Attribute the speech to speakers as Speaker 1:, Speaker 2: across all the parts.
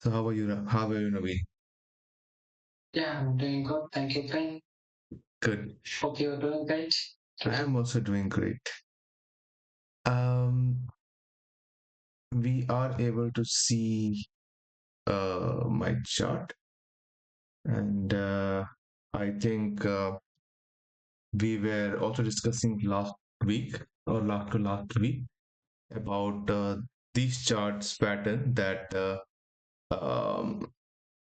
Speaker 1: So how are you? How are you, Naveen?
Speaker 2: Yeah, I'm doing good. Thank you, friend.
Speaker 1: Good.
Speaker 2: Hope you're doing great
Speaker 1: I
Speaker 2: today.
Speaker 1: am also doing great. Um, we are able to see my chart, and I think we were also discussing last week or last week about these charts pattern that um,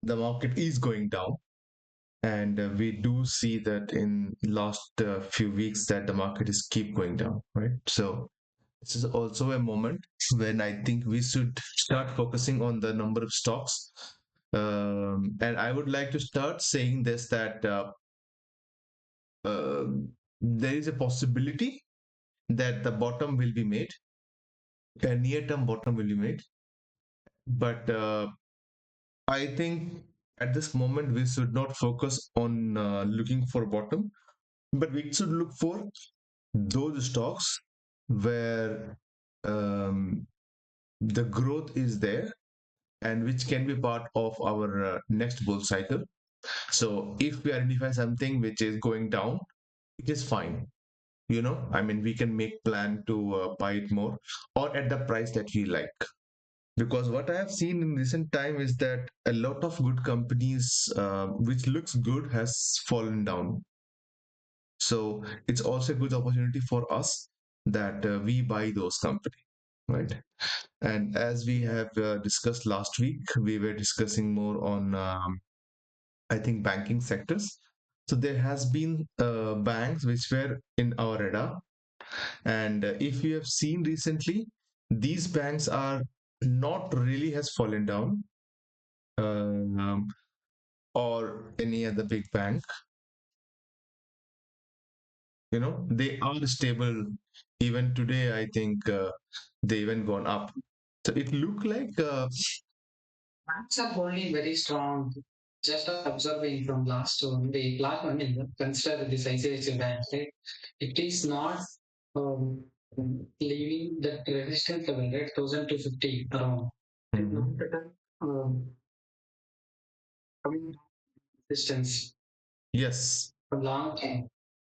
Speaker 1: the market is going down, and we do see that in last few weeks that the market is keep going down, right? So this is also a moment when I think we should start focusing on the number of stocks. And I would like to start saying this that uh, there is a possibility that the bottom will be made, a near term bottom will be made. But I think at this moment we should not focus on looking for bottom, but we should look for those stocks where the growth is there and which can be part of our next bull cycle. So if we identify something which is going down, it is fine. I mean, we can make plan to buy it more or at the price that we like. Because what I have seen in recent time is that a lot of good companies, which looks good, has fallen down. So it's also a good opportunity for us that we buy those companies, right? And as we have discussed last week, we were discussing more on I think banking sectors. So there has been banks which were in our radar, and if you have seen recently, these banks are not really has fallen down, um, or any other big bank. They are stable. Even today, I think they even gone up. So it look like
Speaker 2: Banks are holding very strong. Just observing from last one, the last one, consider this ICICI Bank, right? It is not um, leaving the resistance level, right? 1,250 around. It's not
Speaker 1: Mhm.
Speaker 2: coming resistance
Speaker 1: Yes,
Speaker 2: for long time.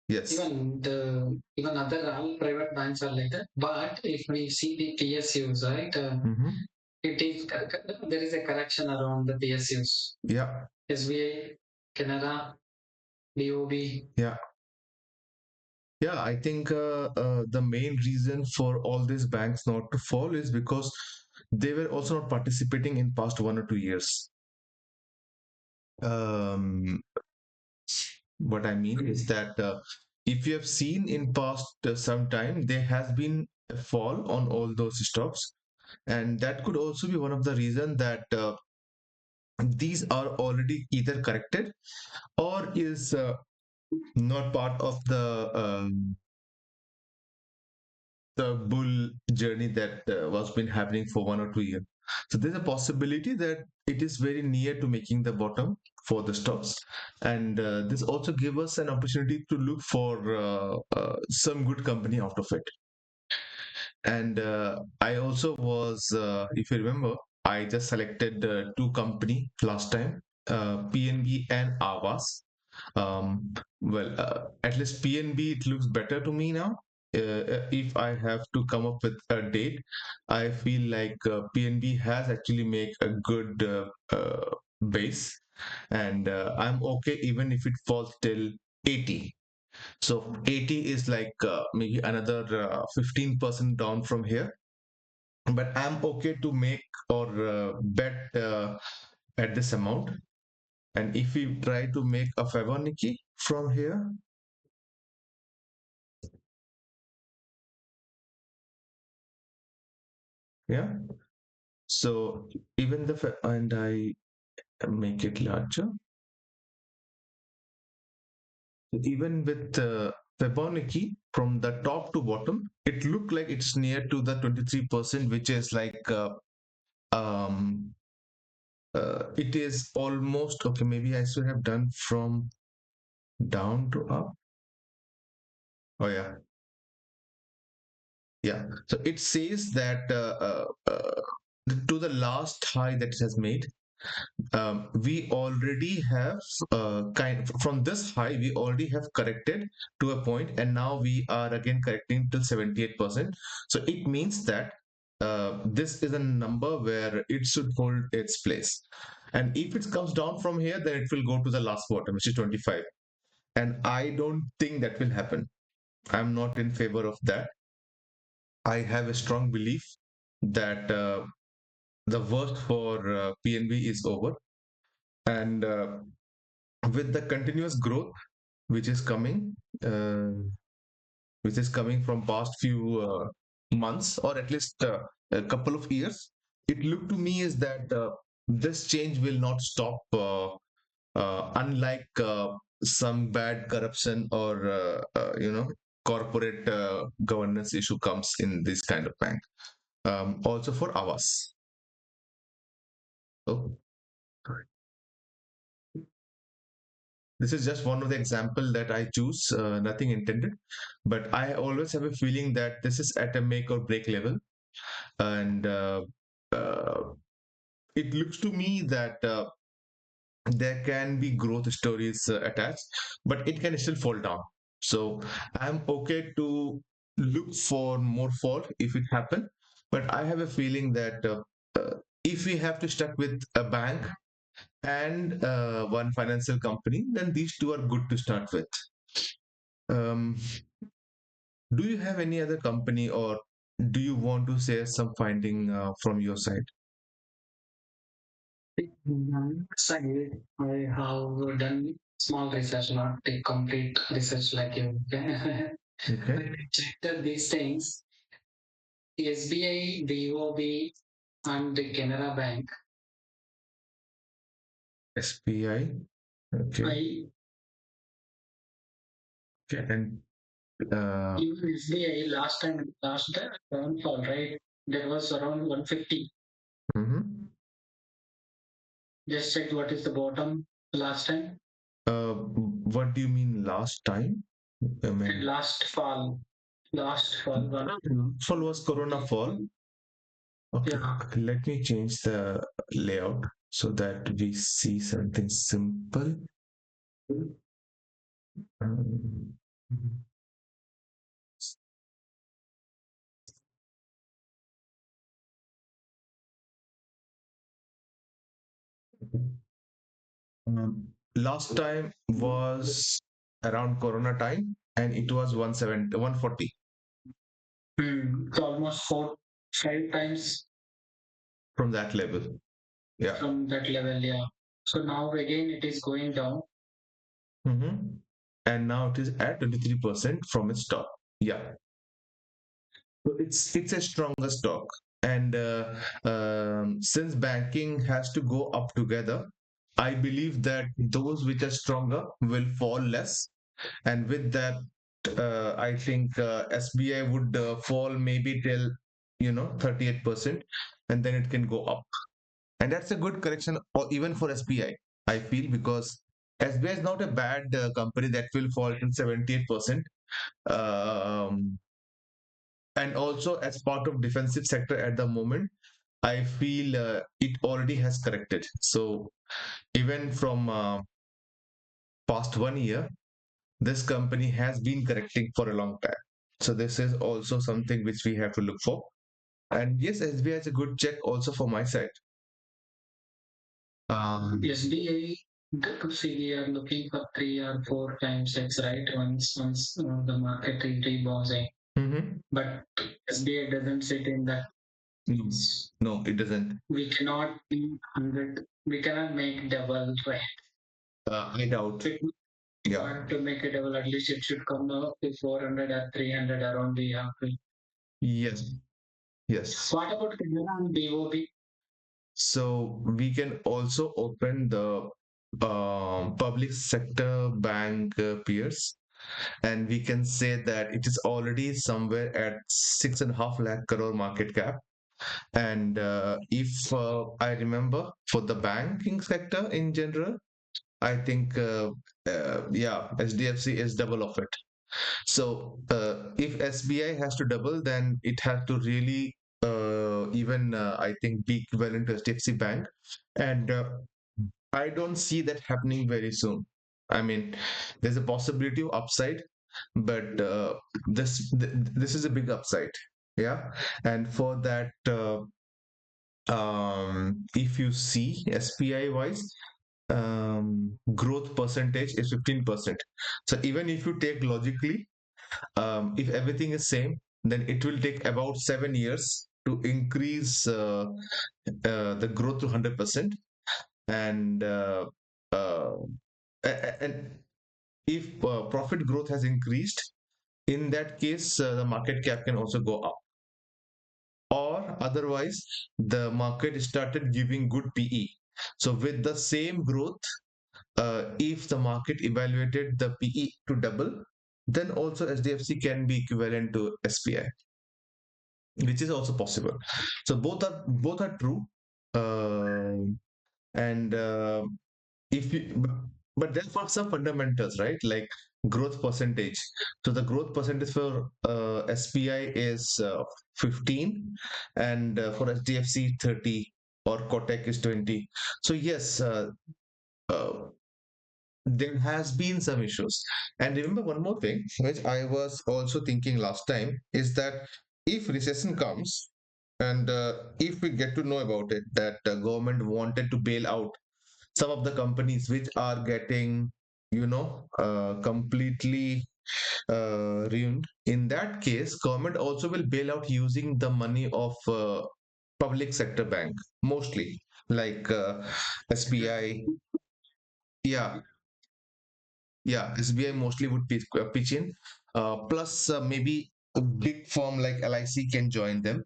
Speaker 1: yes.
Speaker 2: Even other all private banks are like that. But if we see the PSUs, right?
Speaker 1: Hmm.
Speaker 2: It is there is a correction around the PSUs.
Speaker 1: Yeah,
Speaker 2: SBI, Canada, BOB.
Speaker 1: yeah. Yeah, I think the main reason for all these banks not to fall is because they were also not participating in past 1 or 2 years. Um, what I mean is that if you have seen in past some time, there has been a fall on all those stocks, and that could also be one of the reason that these are already either corrected or is not part of the bull journey that was been happening for 1 or 2 years. So there's a possibility that it is very near to making the bottom for the stocks, and this also give us an opportunity to look for some good company out of it. And I also was, if you remember, I just selected two company last time, PNB and Avas. At least PNB, it looks better to me now. If I have to come up with a date, I feel like PNB has actually made a good base, and I'm okay even if it falls till 80. So 80 is like maybe another 15% down from here, but I'm okay to make or bet at this amount. And if we try to make a Fibonacci from here, yeah. So even and I make it larger, even with Fibonacci from the top to bottom, it looked like it's near to the 23%, which is like um it is almost okay. Maybe I should have done from down to up. Oh yeah, yeah. So it says that to the last high that it has made, we already have kind from this high we already have corrected to a point, and now we are again correcting till 78%. So it means that this is a number where it should hold its place, and if it comes down from here, then it will go to the last bottom, which is 25, and I don't think that will happen. I'm not in favor of that. I have a strong belief that the worst for PNB is over, and with the continuous growth which is coming, uh, which is coming from past few months, or at least a couple of years, it looked to me is that this change will not stop, unlike some bad corruption or corporate governance issue comes in this kind of bank. Also for Awas. So this is just one of the example that I choose, nothing intended, but I always have a feeling that this is at a make or break level, and uh, it looks to me that there can be growth stories attached, but it can still fall down. So I'm okay to look for more fall if it happen, but I have a feeling that if we have to stuck with a bank and one financial company, then these two are good to start with. Um, do you have any other company, or do you want to share some finding from your side?
Speaker 2: Side, I have done small research, not a complete research like you.
Speaker 1: Okay.
Speaker 2: When I checked these things, SBI, BOB, and the Canara Bank,
Speaker 1: SPI. Okay.
Speaker 2: I
Speaker 1: Okay. And
Speaker 2: even SBI last downfall, right? There was around 150.
Speaker 1: mhm.
Speaker 2: Just check what is the bottom last time.
Speaker 1: What do you mean last time? I
Speaker 2: And
Speaker 1: mean,
Speaker 2: last fall,
Speaker 1: fall was Corona fall. Okay,
Speaker 2: yeah.
Speaker 1: okay, let me change the layout so that we see something simple. Um, Last time was around Corona time, and it was 170, 140
Speaker 2: It's almost 5 times
Speaker 1: from that level. Yeah.
Speaker 2: from that level, yeah. So now again it is going down.
Speaker 1: Mhm. And now it is at 23% from its top. Yeah. So it's a stronger stock, and since banking has to go up together, I believe that those which are stronger will fall less, and with that, I think SBI would fall maybe till 38%, and then it can go up, and that's a good correction, or even for SBI. I feel because SBI is not a bad company that will fall to 78%. Um, and also as part of defensive sector at the moment, I feel it already has corrected. So even from past 1 year, this company has been correcting for a long time. So this is also something which we have to look for. And yes, SBI is a good check also for my side.
Speaker 2: SBA, see, we are looking for 3 or 4 times X, right? Once the market is rebounding,
Speaker 1: Mhm.
Speaker 2: but SBA doesn't sit in that.
Speaker 1: No, no, it doesn't.
Speaker 2: We cannot be 100. We cannot make double, right?
Speaker 1: I doubt.
Speaker 2: If we
Speaker 1: Yeah.
Speaker 2: want to make a double, at least it should come up to 400 or 300 around the half.
Speaker 1: Yes. Yes.
Speaker 2: What about Canada and BOB?
Speaker 1: So we can also open the public sector bank peers, and we can say that it is already somewhere at 6.5 lakh crore market cap. And if I remember, for the banking sector in general, I think yeah, SDFC is double of it. So if SBI has to double, then it has to really even I think be equivalent to HDFC Bank, and I don't see that happening very soon. I mean, there's a possibility of upside, but this is a big upside, yeah. And for that, if you see SPI wise, growth percentage is 15%. So even if you take logically, if everything is same, then it will take about 7 years to increase the growth to 100%. And uh, and if profit growth has increased, in that case, the market cap can also go up. Or otherwise, the market started giving good PE. So with the same growth, if the market evaluated the PE to double, then also SDFC can be equivalent to SPI, which is also possible. So both are true. Um and if you but there are some fundamentals, right? Like growth percentage. So the growth percentage for SPI is 15, and for SDFC 30, or Kotak is 20. So yes, uh, there has been some issues. And remember one more thing which I was also thinking last time is that if recession comes, and if we get to know about it, that government wanted to bail out some of the companies which are getting, completely ruined. In that case, government also will bail out using the money of public sector bank, mostly, like SBI. Yeah, yeah, SBI mostly would pitch in. Plus, maybe a big firm like LIC can join them.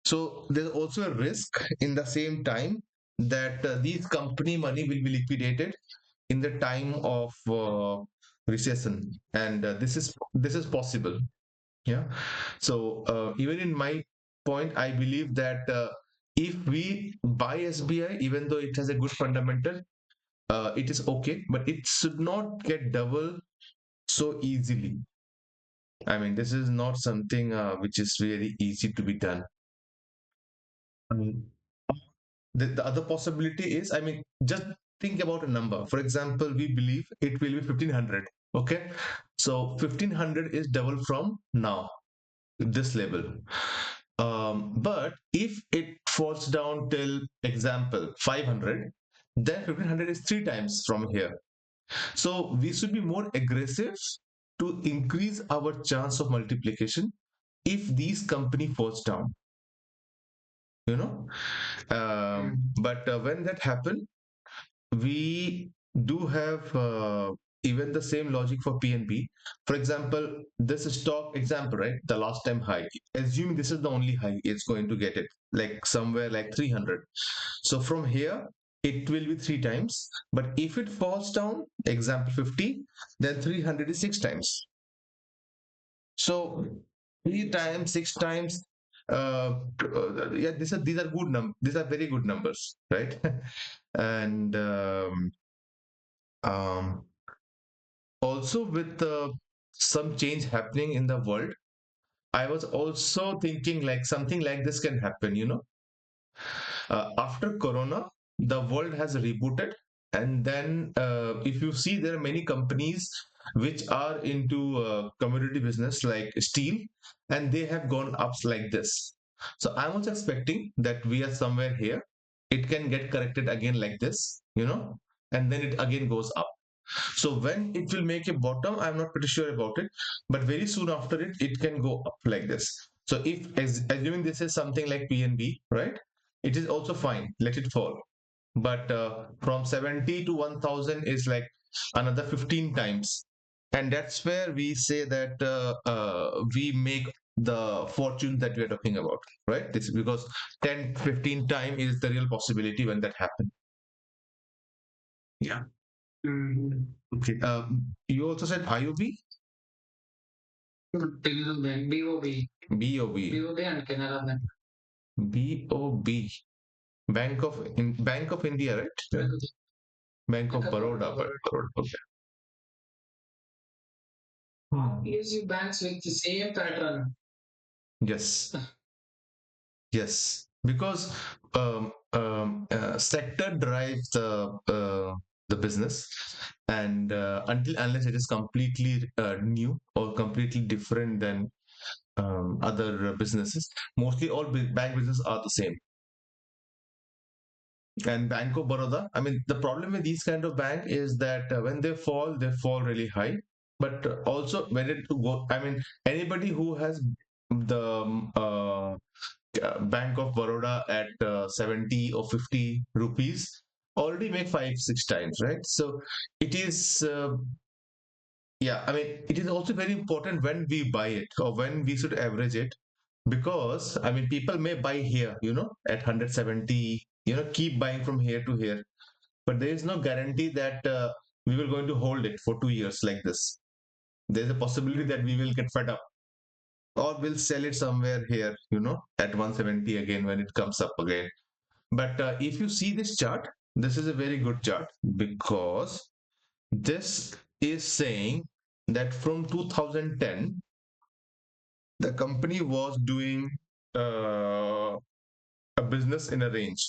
Speaker 1: So there's also a risk in the same time that these company money will be liquidated in the time of recession, and this is possible. Yeah. So even in my point, I believe that if we buy SBI, even though it has a good fundamental, it is okay, but it should not get double so easily. I mean, this is not something which is really easy to be done. Um, the other possibility is, I mean, just think about a number. For example, we believe it will be 1500. Okay. So 1500 is double from now, this level. But if it falls down till example 500, then 1500 is three times from here. So we should be more aggressive to increase our chance of multiplication if these company falls down, you know. But when that happen, we do have even the same logic for PNB. For example, this stock example, right? The last time high. Assume this is the only high it's going to get it, like somewhere like 300. So from here, it will be three times. But if it falls down, example 50, then 300 is six times. So three times, six times. Yeah, these are good these are very good numbers, right? And um, also with some change happening in the world, I was also thinking like something like this can happen, after corona, the world has rebooted. And then if you see, there are many companies which are into commodity business like steel, and they have gone ups like this. So I'm also expecting that we are somewhere here, it can get corrected again like this, and then it again goes up. So when it will make a bottom, I'm not pretty sure about it, but very soon after it, it can go up like this. So if assuming this is something like PNB, right? It is also fine. Let it fall. But from 70 to 1000 is like another 15 times. And that's where we say that we make the fortune that we are talking about, right? This is because 10, 15 time is the real possibility when that happens. Yeah.
Speaker 2: Mhm.
Speaker 1: Okay. You also said IOB?
Speaker 2: Canara Bank, BOB,
Speaker 1: BOB.
Speaker 2: BOB and Canara Bank.
Speaker 1: BOB. Bank of India, right? Bank
Speaker 2: Bank
Speaker 1: of
Speaker 2: of
Speaker 1: Baroda.
Speaker 2: Baroda.
Speaker 1: Baroda. Okay.
Speaker 2: PSU banks with the same pattern.
Speaker 1: Yes. Yes, because sector drives the business, and until unless it is completely new or completely different than other businesses, mostly all bank businesses are the same. And Bank of Baroda, I mean, the problem with these kind of bank is that when they fall really high. But also when it to go, I mean, anybody who has the Bank of Baroda at 70 or 50 rupees already make 5 6 times, right? So it is, yeah, I mean, it is also very important when we buy it or when we should average it, because I mean, people may buy here, at 170, keep buying from here to here, but there is no guarantee that we will going to hold it for 2 years like this. There's a possibility that we will get fed up or we'll sell it somewhere here, at 170 again when it comes up again. But if you see this chart, this is a very good chart, because this is saying that from 2010, the company was doing a business in a range.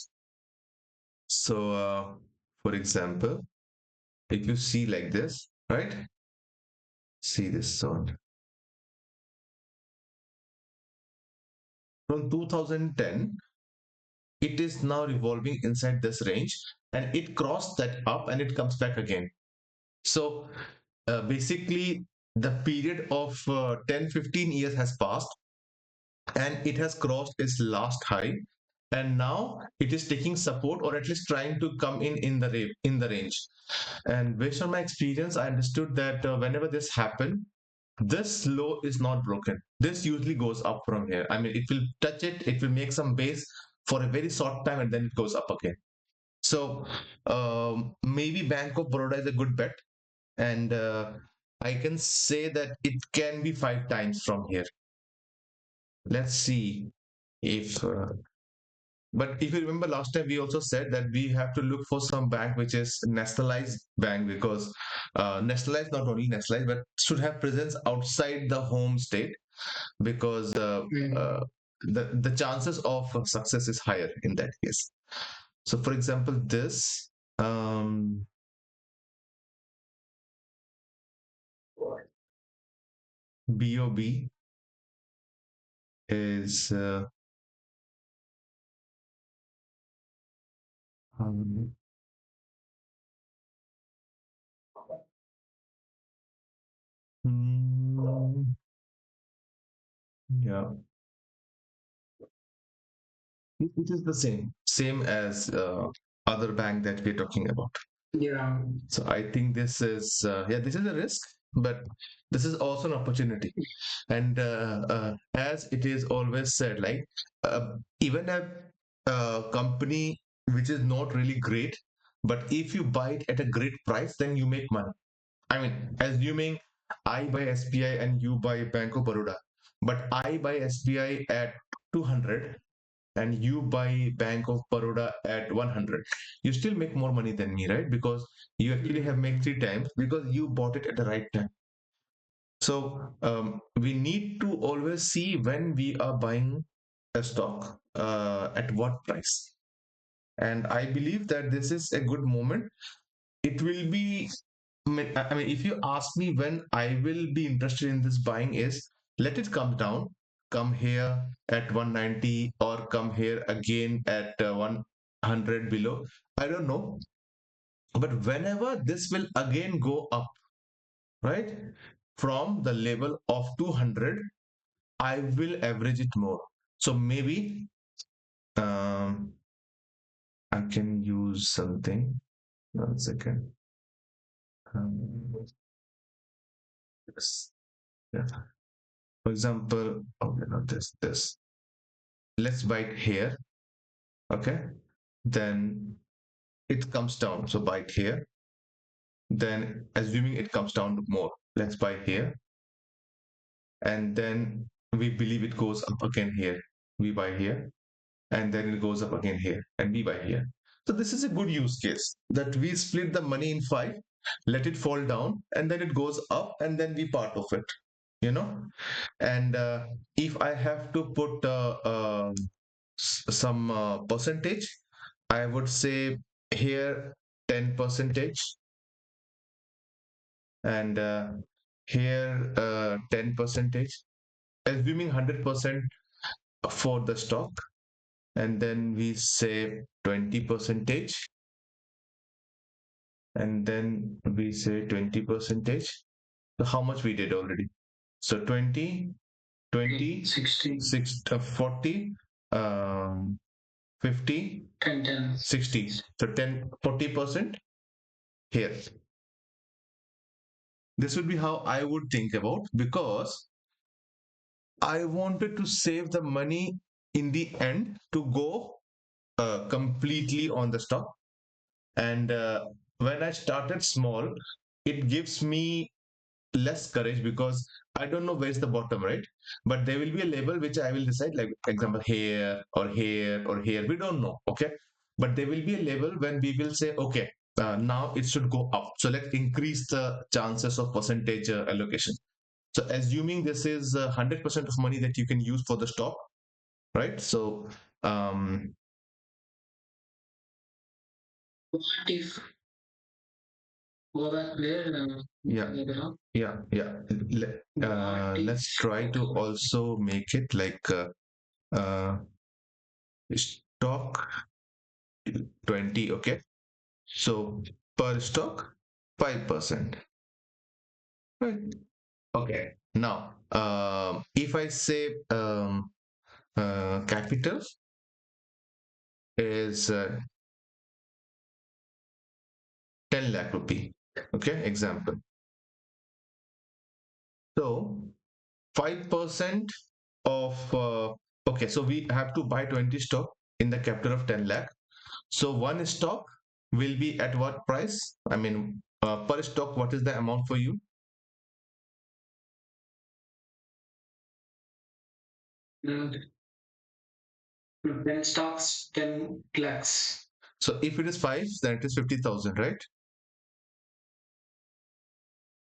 Speaker 1: So, for example, if you see like this, right? See this one. From 2010, it is now revolving inside this range, and it crossed that up and it comes back again. So basically, the period of 10 15 years has passed, and it has crossed its last high, and now it is taking support, or at least trying to come in the range. And based on my experience, I understood that whenever this happen, this low is not broken. This usually goes up from here. I mean, it will touch it, it will make some base for a very short time, and then it goes up again. So maybe Bank of Baroda is a good bet, and I can say that it can be 5 times from here. Let's see if. But if you remember last time, we also said that we have to look for some bank which is nationalized bank, because nationalized, not only nationalized, but should have presence outside the home state, because
Speaker 2: Mm.
Speaker 1: the chances of success is higher in that case. So, for example, this BOB is um, mm, yeah, it is the same as other bank that we're talking about.
Speaker 2: Yeah.
Speaker 1: So I think this is yeah, this is a risk, but this is also an opportunity. And as it is always said, like even a company which is not really great, but if you buy it at a great price, then you make money. I mean, assuming I buy SBI and you buy Bank of Baroda, but I buy SBI at 200 and you buy Bank of Baroda at 100, you still make more money than me, right? Because you actually have made 3 times because you bought it at the right time. So we need to always see when we are buying a stock, at what price. And I believe that this is a good moment. It will be, I mean, if you ask me when I will be interested in this buying is, let it come down, come here at 190 or come here again at 100 below. I don't know. But whenever this will again go up, right, from the level of 200, I will average it more. So maybe um, I can use something. 1 second. Um, yes. Yeah. For example, okay, not this. Let's buy it here. Okay. Then it comes down. So buy it here. Then assuming it comes down more, let's buy it here. And then we believe it goes up again here. We buy here. And then it goes up again here. And we buy here. So this is a good use case that we split the money in five, let it fall down, and then it goes up, and then we part of it. You know, and if I have to put some percentage. I would say here 10 percentage, and here 10 percentage, assuming 100% for the stock, and then we say 20 percentage, and then we say 20 percentage. So how much we did already? So 20, 20, 60, 40, um, 50, 10, 10, 60. So 10, 40% here. This would be how I would think about, because I wanted to save the money in the end to go completely on the stock. And when I started small, it gives me less courage, because I don't know where's the bottom, right? But there will be a level which I will decide, like example, here or here or here. We don't know, okay? But there will be a level when we will say, okay, now it should go up. So let's increase the chances of percentage allocation. So assuming this is 100% of money that you can use for the stock, right? So um, what if go back there? Yeah, yeah. Let's try to also make it like uh, stock 20, okay? So per stock 5%, right? Okay. Now, if I say capital is 10 lakh rupee, okay? Example. So 5% of okay, so we have to buy 20 stock in the capital of 10 lakh. So one stock will be at what price? I mean, per stock, what is the amount for you? Mm, 10 stocks, 10 lakhs. So if it is five, then it is 50,000, right?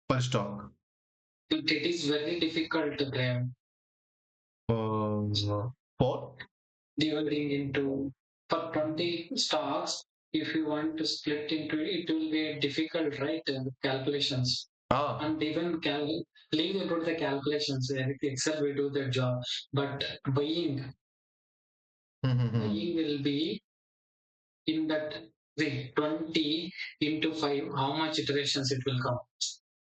Speaker 1: Per stock. It is very difficult to claim. For dividing into for 20 stocks, if you want to split into it, it will be difficult, right? Calculations. And even leave about the calculations. Excel will do the job, but buying buying will be in that the 20 into 5. How much iterations it will come?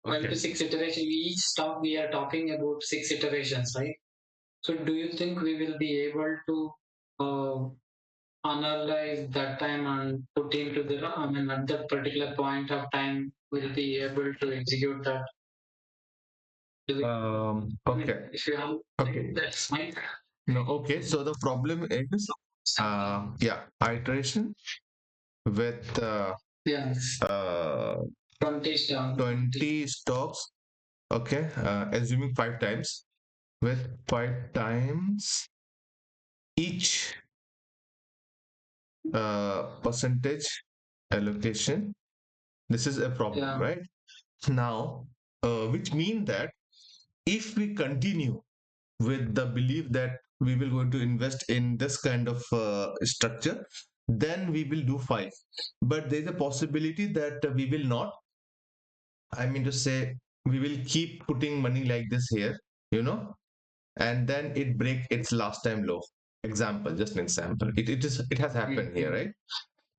Speaker 1: Okay. 5 to 6 iterations. Each stock we are talking about 6 iterations, right? So do you think we will be able to analyze that time and put into the, I mean, at that particular point of time, we'll be able to execute that? Okay. If you have, okay. That's fine. No, okay. So the problem is, yeah, iteration with yeah, uh, 20 stocks. 20 stocks. Okay. Assuming five times, with five times each percentage allocation. This is a problem, yeah, right? Now, which mean that if we continue with the belief that we will going to invest in this kind of structure, then we will do five. But there is a possibility that we will not. I mean to say, we will keep putting money like this here, you know, and then it break its last time low. Example, just an example. It has happened here, right?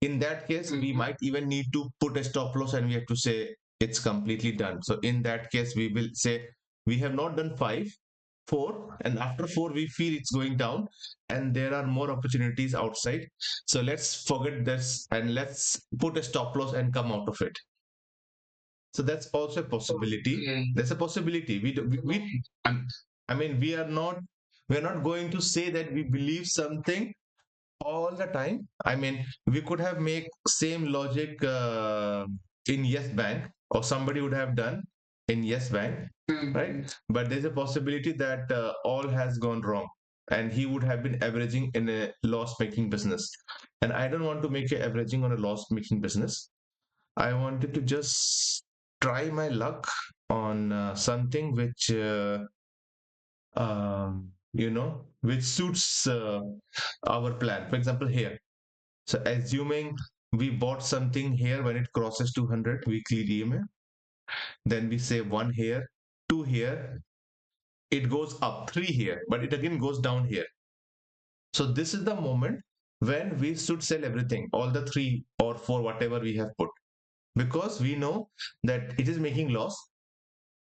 Speaker 1: In that case, we might even need to put a stop loss, and we have to say it's completely done. So in that case, we will say we have not done five, four, and after four, we feel it's going down, and there are more opportunities outside. So let's forget this and let's put a stop loss and come out of it. So that's also a possibility. Okay. There's a possibility. I mean, we're not going to say that we believe something all the time. I mean, we could have make same logic in Yes Bank, or somebody would have done in Yes Bank, right? But there's a possibility that all has gone wrong, and he would have been averaging in a loss-making business. And I don't want to make a averaging on a loss-making business. I wanted to just try my luck on something which which suits our plan. For example, here. So assuming we bought something here when it crosses 200 weekly DMA, then we say one here, two here, it goes up, three here, but it again goes down here. So this is the moment when we should sell everything, all the three or four, whatever we have put, because we know that it is making loss.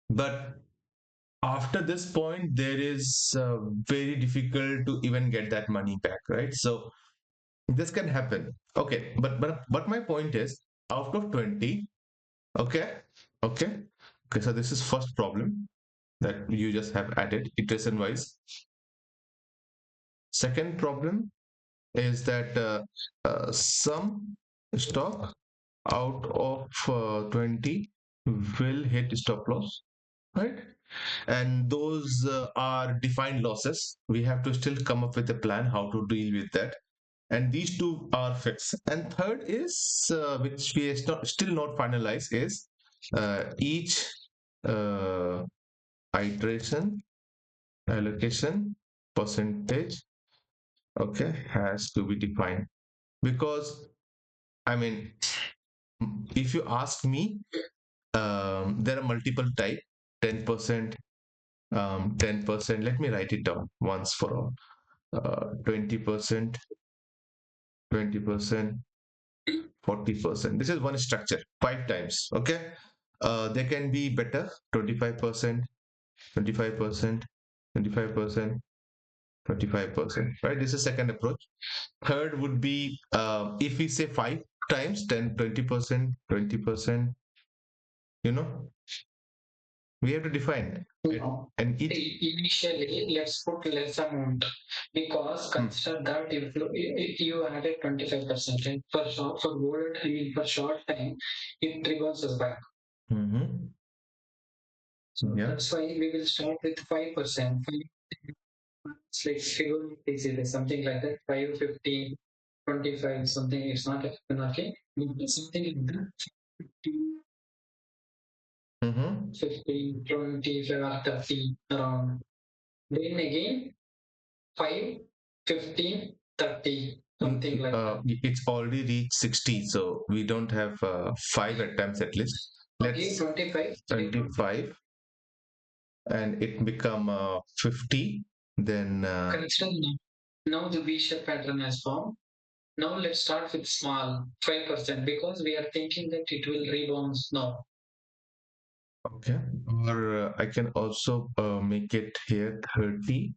Speaker 1: But after this point, there is very difficult to even get that money back, right? So this can happen. Okay, but my point is, out of 20, okay, okay, okay. So this is first problem that you just have added iteration wise. Second problem is that some stock out of 20 will hit stop loss, right? And those are defined losses. We have to still come up with a plan how to deal with that. And these two are fixed. And third is, which we are still not finalized, is each uh, iteration, allocation, percentage, okay, has to be defined. Because, I mean, if you ask me, there are multiple type, 10%, 10%. Let me write it down once for all. 20%, 20%, 40%. This is one structure, 5 times. Okay. They can be better, 25%, 25%, 25%, 25%. Right. This is second approach. Third would be if we say 5 times, 10, 20%, 20%, you know, we have to define.
Speaker 2: No.
Speaker 1: And each.
Speaker 2: Initially, let's put less amount because consider that if you added 25% and for gold, I mean for short time, it reverses back.
Speaker 1: Mm-hmm.
Speaker 2: So
Speaker 1: Yeah.
Speaker 2: that's why we will start with 5%. It's like figure something like that. 5, 15, 25, something. It's not a Fibonacci. Something like that. 15,
Speaker 1: Mm-hmm.
Speaker 2: 15, 25, or 30 around. Then again, 5, 15, 30, something like that.
Speaker 1: It's already reached 60, so we don't have 5 attempts at least.
Speaker 2: Okay,
Speaker 1: Let's
Speaker 2: 25.
Speaker 1: 25, and it become 50. Then
Speaker 2: Consider now the V-shaped pattern has formed. Now let's start with small 5% because we are thinking that it will rebound now.
Speaker 1: okay, or I can also make it here 30,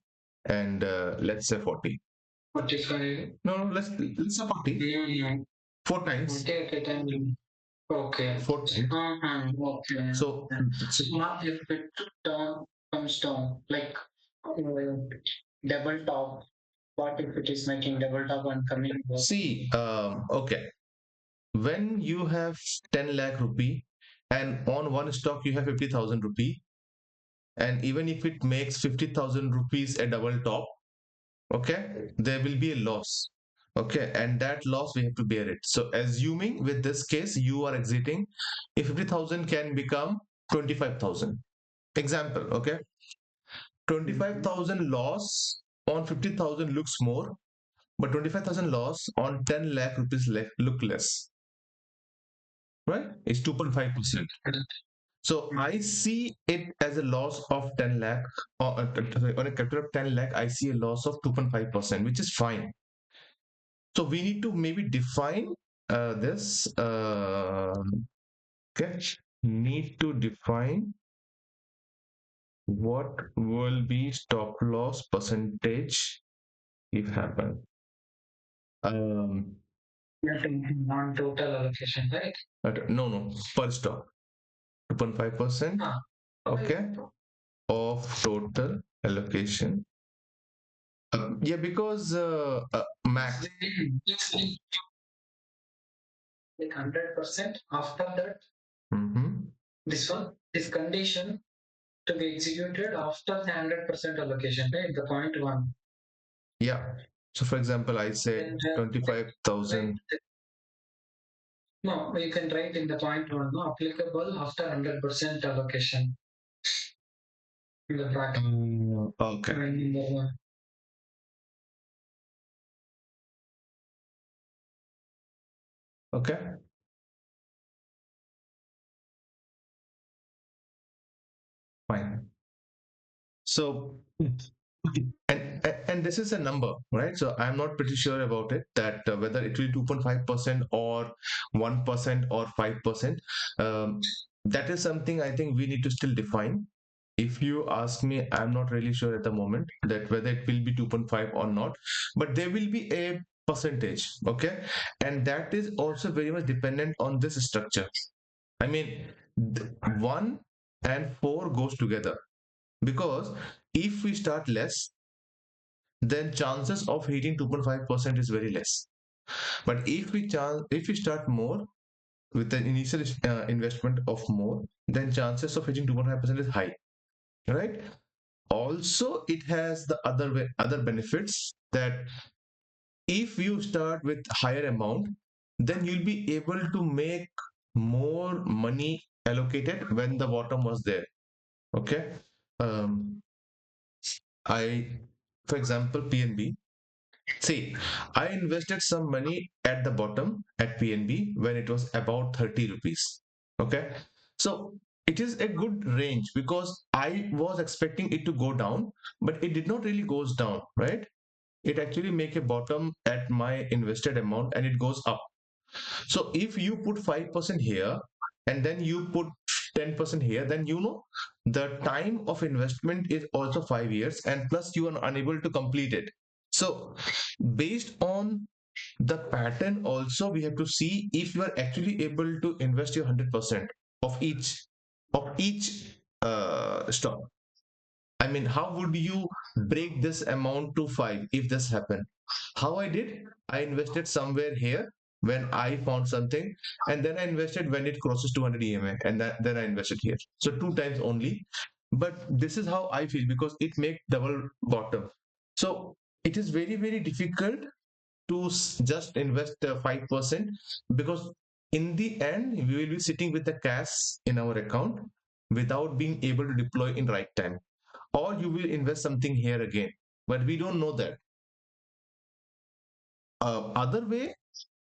Speaker 1: and let's say 40.
Speaker 2: 45.
Speaker 1: No, no, let's say 40.
Speaker 2: Mm,
Speaker 1: 4 times.
Speaker 2: 40 at a time. Okay.
Speaker 1: 4 times.
Speaker 2: Okay.
Speaker 1: So
Speaker 2: Small if it down comes down like double top. What if it is making double top and coming back?
Speaker 1: see, okay, when you have 10 lakh rupee and on one stock you have 50,000 rupee, and even if it makes 50,000 rupees a double top, okay, there will be a loss. Okay, and that loss we have to bear it. So assuming with this case you are exiting, if 50,000 can become 25,000. Example, okay, 25,000 loss on 50,000 looks more, but 25,000 loss on 10 lakh rupees look less, right? It's 2.5%. So I see it as a loss of 10 lakh, or sorry, on a capital of 10 lakh, I see a loss of 2.5%, which is fine. So we need to maybe define this. Okay, need to define what will be stop loss percentage if happen. Um,
Speaker 2: You're thinking on total allocation, right?
Speaker 1: no, no, per stock, 2.5%.
Speaker 2: Ah,
Speaker 1: Okay, of total allocation. Yeah, because max.
Speaker 2: it's like 100%. After that,
Speaker 1: Mm-hmm.
Speaker 2: this condition to be executed after the 100% allocation, right? The point one.
Speaker 1: Yeah. So for example, I say
Speaker 2: And right,
Speaker 1: 25,000.
Speaker 2: no, you can write in the point one, no, applicable after 100% allocation.
Speaker 1: Okay. Okay. Fine. So, and this is a number, right? So I'm not pretty sure about it that whether it will be 2.5% or 1% or 5%. Um, that is something I think we need to still define. If you ask me, I'm not really sure at the moment that whether it will be 2.5 or not, but there will be a percentage, okay? And that is also very much dependent on this structure. I mean, 1 and 4 goes together because if we start less, then chances of hitting 2.5% is very less. But if we start more with an initial investment of more, then chances of hitting 2.5% is high, right? Also, it has the other benefits that if you start with higher amount, then you'll be able to make more money allocated when the bottom was there. Okay. Um, I, for example, PNB. See, I invested some money at the bottom at PNB when it was about 30 rupees. Okay. So it is a good range because I was expecting it to go down, but it did not really goes down, right? It actually make a bottom at my invested amount and it goes up. So if you put 5% here and then you put 10% here, then the time of investment is also 5 years and plus you are unable to complete it. So based on the pattern also we have to see if you are actually able to invest your 100% of each stock. I mean, how would you break this amount to five if this happened? How I did? I invested somewhere here when I found something, and then I invested when it crosses 200 EMA, and then I invested here. So two times only. But this is how I feel because it makes double bottom. So it is very, very difficult to just invest 5% because in the end we will be sitting with the cash in our account without being able to deploy in right time, or you will invest something here again, but we don't know that. Other way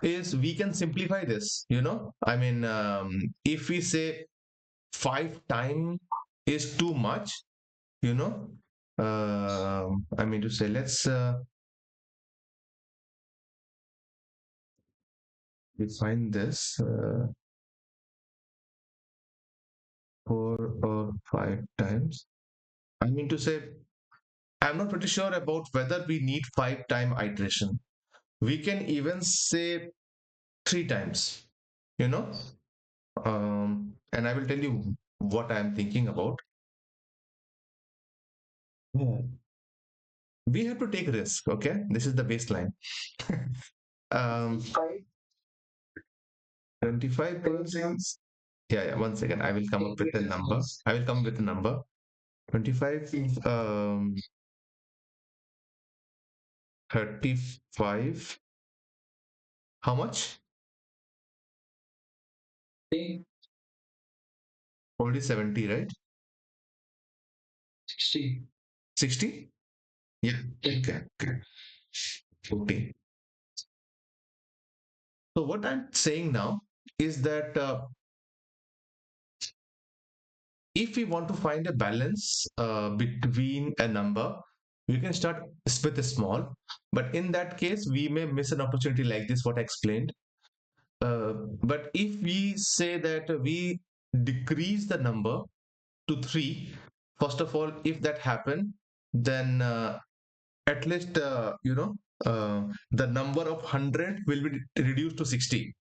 Speaker 1: is we can simplify this, I mean, if we say 5 time is too much, you know I mean to say let's define this 4 or 5 times. I mean to say I'm not pretty sure about whether we need 5 time iteration. We can even say 3 times, you know and I will tell you what I am thinking about. Hmm. We have to take risk, okay? This is the baseline. 25%. Yeah, yeah, 1 second. I will come up with a number. I will come with a number. 25, 35. How much? Only 70, right? 60? Yeah. Okay. Okay. 40. So what I'm saying now is that if we want to find a balance between a number, we can start with a small, but in that case, we may miss an opportunity like this, what I explained. But if we say that we decrease the number to three, first of all, if that happen, then at least, the number of 100 will be reduced to 60.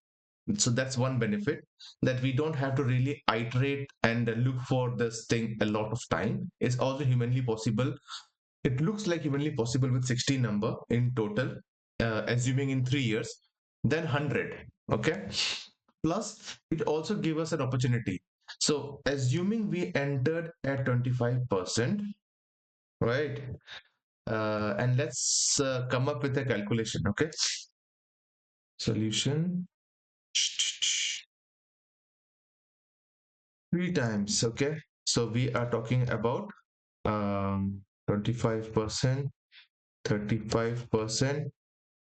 Speaker 1: So that's one benefit, that we don't have to really iterate and look for this thing a lot of time. It's also humanly possible. It looks like humanly possible with 60 number in total, assuming in 3 years, then 100. Okay. Plus, it also gives us an opportunity. So, assuming we entered at 25%, right? And let's come up with a calculation. Okay. Solution 3 times. Okay. So, we are talking about 25%, 35%,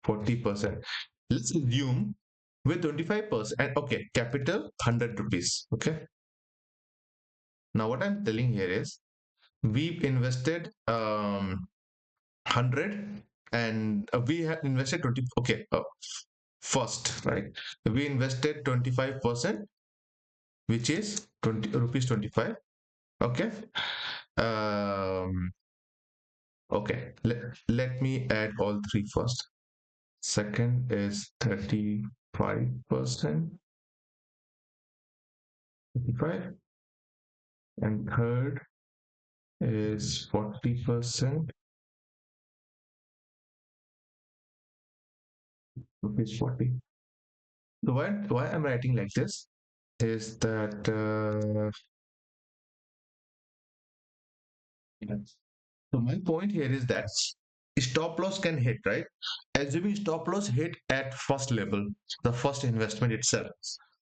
Speaker 1: 40%. Let's assume with 25%, and okay, capital 100 rupees. Okay. Now, what I'm telling here is we've invested 100, and we have invested 20. Okay. First, right? We invested 25%, which is 20 rupees 25. Okay. Um, okay. Let me add all three first. Second is 35%, 35, and third is 40%, rupees 40. So why I'm writing like this is that so my point here is that stop loss can hit, right? Assuming stop loss hit at first level, the first investment itself.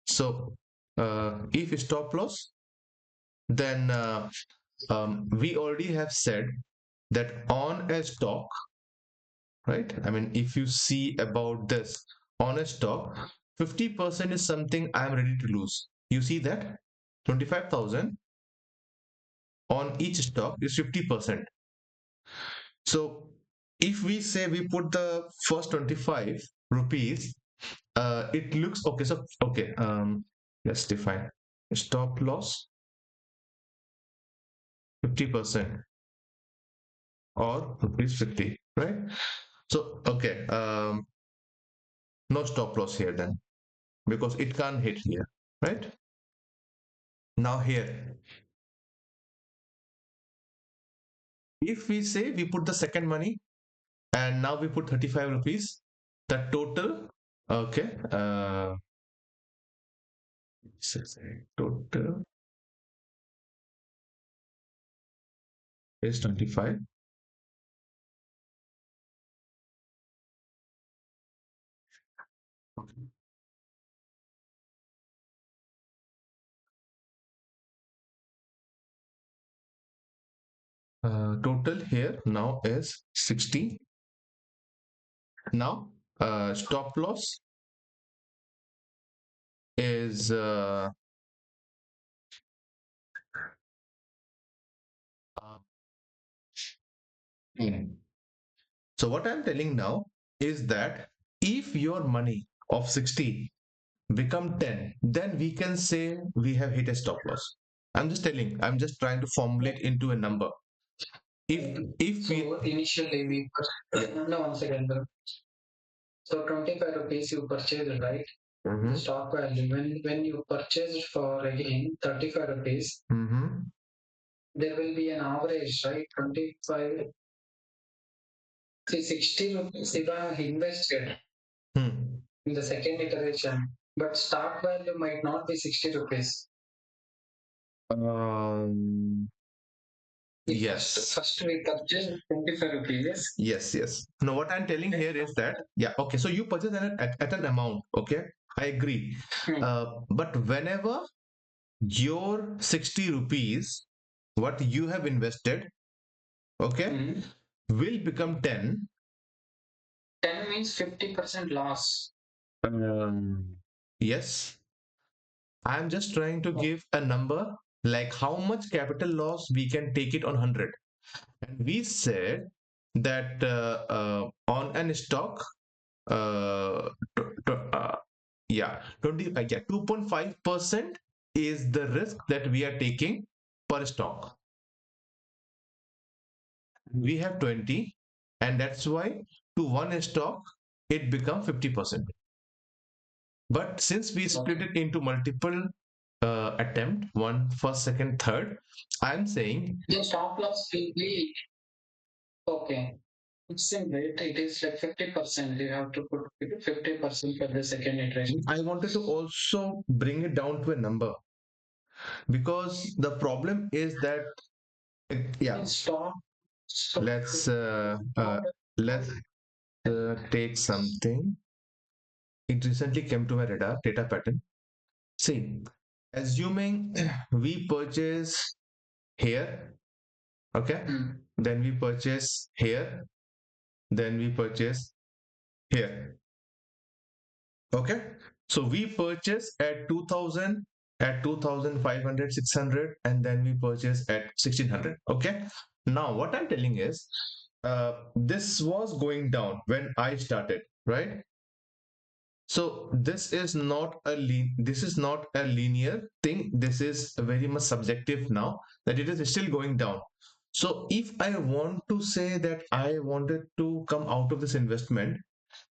Speaker 1: So if stop loss, then we already have said that on a stock, right? I mean, if you see about this on a stock, 50% is something I'm ready to lose. You see that 25,000 on each stock is 50%. So if we say we put the first 25 rupees, it looks okay. So okay, let's define stop loss 50% or rupees 50, right? So okay, no stop loss here then because it can't hit here, right? Now here, if we say we put the second money and now we put 35 rupees, the total, okay, total is 25. Okay. Total here now is 60. Now, stop loss is 10. So what I'm telling now is that if your money of 60 become 10, then we can say we have hit a stop loss. I'm just trying to formulate into a number. If we
Speaker 2: So initially we no, one second. So 25 rupees you purchased, right?
Speaker 1: Mm-hmm.
Speaker 2: Stock value. When you purchase for again 35 rupees,
Speaker 1: Mm-hmm.
Speaker 2: there will be an average, right? 25. See, 60 rupees if I invested
Speaker 1: Hmm.
Speaker 2: in the second iteration, but stock value might not be 60 rupees.
Speaker 1: Um,
Speaker 2: If first,
Speaker 1: yes.
Speaker 2: first we purchase 25 rupees.
Speaker 1: Yes, yes. No, what I'm telling here is that, yeah, okay, so you purchase at an amount, okay? I agree.
Speaker 2: Hmm.
Speaker 1: But whenever your 60 rupees, what you have invested, okay,
Speaker 2: Hmm.
Speaker 1: will become 10.
Speaker 2: 10 means 50% loss.
Speaker 1: Yes, I'm just trying to give a number like how much capital loss we can take it on 100. And we said that on an stock, t- t- uh, yeah, 20, yeah, 2.5% is the risk that we are taking per stock. We have 20, and that's why to one stock it becomes 50%. But since we split it into multiple attempt, one, first, second, third, I'm saying
Speaker 2: The stop loss will be okay. It's same rate. It is like 50%. You have to put 50% for the second iteration.
Speaker 1: I wanted to also bring it down to a number because the problem is that yeah,
Speaker 2: Stop. Stop.
Speaker 1: let's take something. It recently came to my radar, data pattern. See, assuming we purchase here Okay.
Speaker 2: Mm.
Speaker 1: Then we purchase here, then we purchase here. Okay. So we purchase at 2000, at 2500, 600, and then we purchase at 1600. Okay. Now, what I'm telling is, this was going down when I started, right? So this is not a linear thing. This is very much subjective now, that it is still going down. So if I want to say that I wanted to come out of this investment,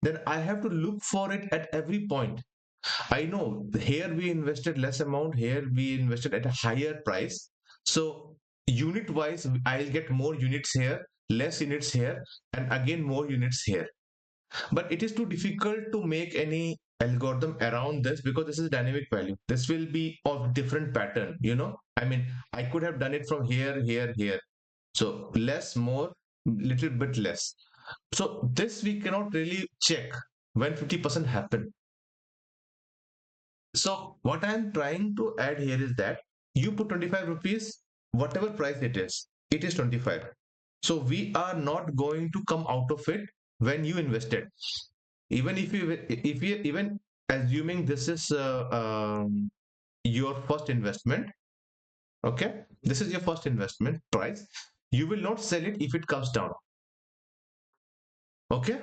Speaker 1: then I have to look for it at every point. I know here we invested less amount, here we invested at a higher price. So unit wise, I'll get more units here, less units here, and again more units here. But it is too difficult to make any algorithm around this, because this is dynamic value. This will be of different pattern, I mean, I could have done it from here, here, here. So less, more, little bit less. So this we cannot really check when 50% happen. So what I'm trying to add here is that you put 25 rupees, whatever price it is 25. So we are not going to come out of it when you invested. Even if you even assuming this is your first investment, okay, this is your first investment price, you will not sell it if it comes down. Okay,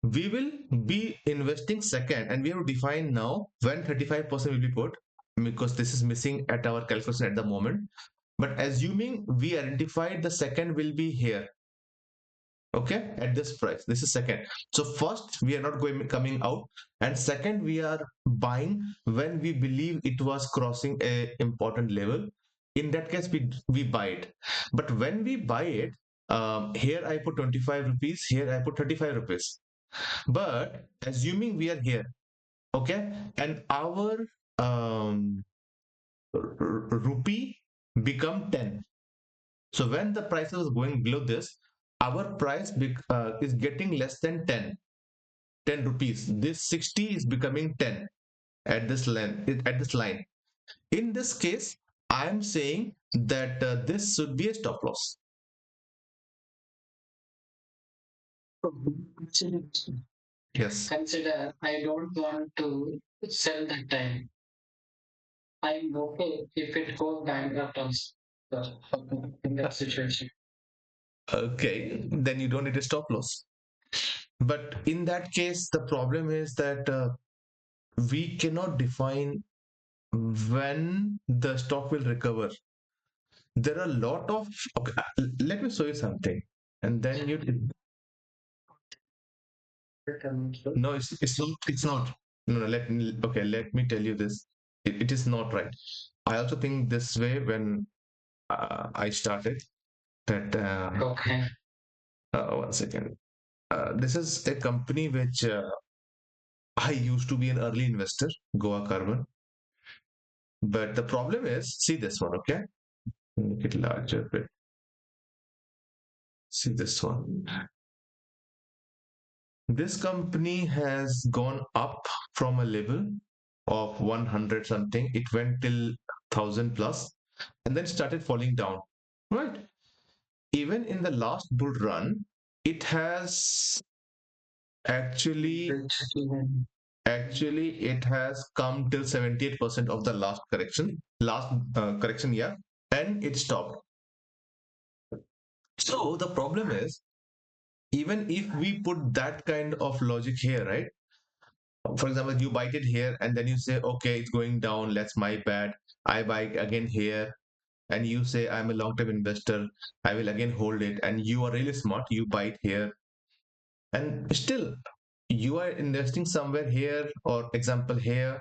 Speaker 1: we will be investing second, and we have to define now when 35% will be put, because this is missing at our calculation at the moment. But assuming we identified the second will be here, okay, at this price, this is second. So first we are not going coming out, and second we are buying when we believe it was crossing a important level. In that case, we buy it. But when we buy it, here I put 25 rupees, here I put 35 rupees. But assuming we are here, okay, and our um, rupee become 10. So when the price was going below this, our price is getting less than 10 rupees. This 60 is becoming 10 at this line. In this case, I am saying that this should be a stop loss.
Speaker 2: So consider,
Speaker 1: Yes.
Speaker 2: consider I don't want to sell that time. I'm okay if it goes bankrupt also. So, in that situation.
Speaker 1: Okay, then you don't need a stop loss. But in that case, the problem is that we cannot define when the stock will recover. There are a lot of, okay, let me show you something, and then you, no, it's not. No, no, okay, let me tell you this. It is not right. I also think this way when I started that.
Speaker 2: Okay.
Speaker 1: One second. This is a company which I used to be an early investor, Goa Carbon. But the problem is, see this one, okay? Make it larger a bit. See this one. This company has gone up from a level of 100 something. It went till 1000 plus, and then started falling down. Right. Even in the last bull run, it has actually it has come till 78% of the last correction, yeah, and it stopped. So the problem is, even if we put that kind of logic here, right? For example, you buy it here and then you say, okay, it's going down, that's my bad. I buy again here, and you say, I'm a long-term investor, I will again hold it, and you are really smart, you buy it here, and still you are investing somewhere here, or example here,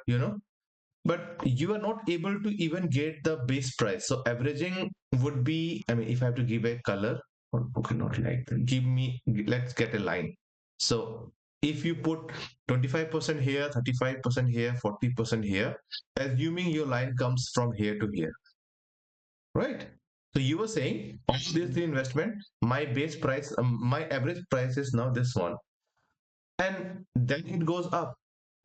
Speaker 1: but you are not able to even get the base price. So averaging would be, I mean, if I have to give a color, or okay, not like that, let's get a line. So if you put 25% here, 35% here, 40% here, assuming your line comes from here to here, right? So you were saying of these three investment, my base price, my average price is now this one, and then it goes up.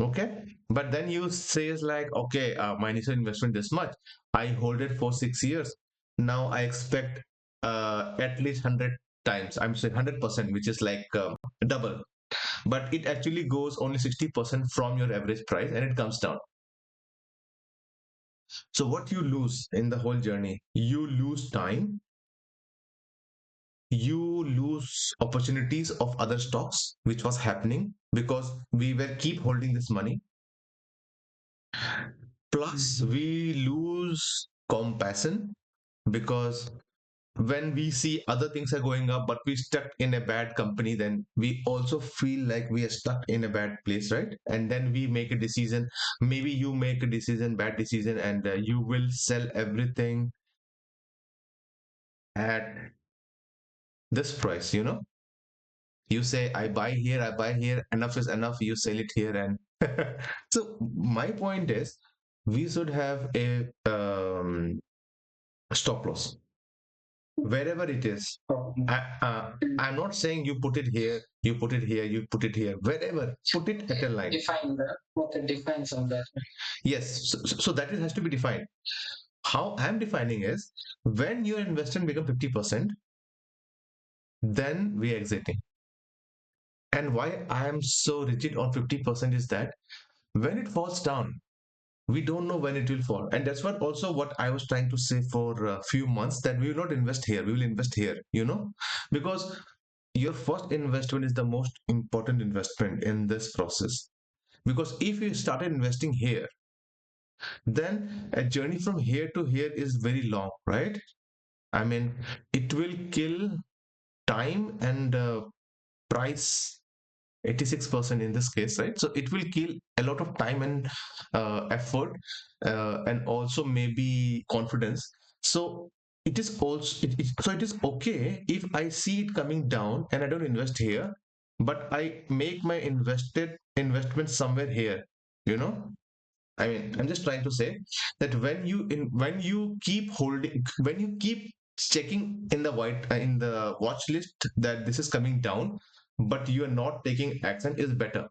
Speaker 1: Okay, but then you says like, okay, my initial investment this much, I hold it for 6 years, now I expect at least 100 times. I'm saying 100%, which is like double. But it actually goes only 60% from your average price and it comes down. So what you lose in the whole journey? You lose time, you lose opportunities of other stocks, which was happening because we were keep holding this money. Plus, we lose compassion because when we see other things are going up, but we stuck in a bad company, then we also feel like we are stuck in a bad place, right? And then we make a decision. Maybe you make a decision, bad decision, and you will sell everything at this price, you know? You say, I buy here, enough is enough, you sell it here. And so, my point is, we should have a stop loss wherever it is. I'm not saying you put it here, you put it here, you put it here, wherever, put it at a line.
Speaker 2: Define the what the defines on that.
Speaker 1: Yes, so that has to be defined. How I'm defining is when your investment become 50%, then we are exiting. And why I am so rigid on 50% is that when it falls down, we don't know when it will fall. And that's what I was trying to say for a few months, that we will not invest here, we will invest here, you know, because your first investment is the most important investment in this process. Because if you started investing here, then a journey from here to here is very long, right? I mean, it will kill time and price, 86% in this case, right? So it will kill a lot of time and effort, and also maybe confidence. So it is okay if I see it coming down and I don't invest here, but I make my invested investment somewhere here, you know. I mean, I'm just trying to say that when you keep holding, when you keep checking in the in the watch list that this is coming down, but you are not taking action, is better,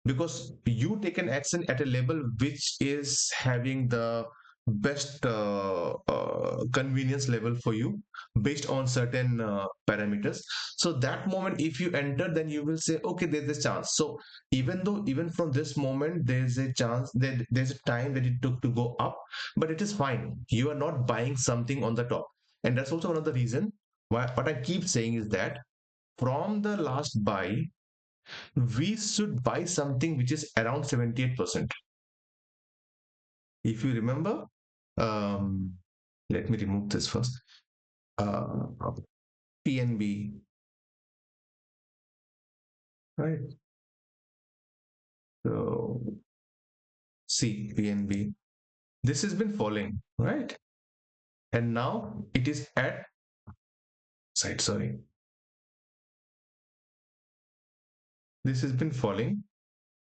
Speaker 1: because you take an action at a level which is having the best convenience level for you based on certain parameters. So that moment if you enter, then you will say, okay, there's a chance. So even from this moment there's a chance that there's a time that it took to go up, but it is fine, you are not buying something on the top. And that's also one of the reason why what I keep saying is that from the last buy we should buy something which is around 78%. If you remember, um, let me remove this first. Uh, PNB, right? So, see, PNB. This has been falling, right? And now it is at side, sorry. This has been falling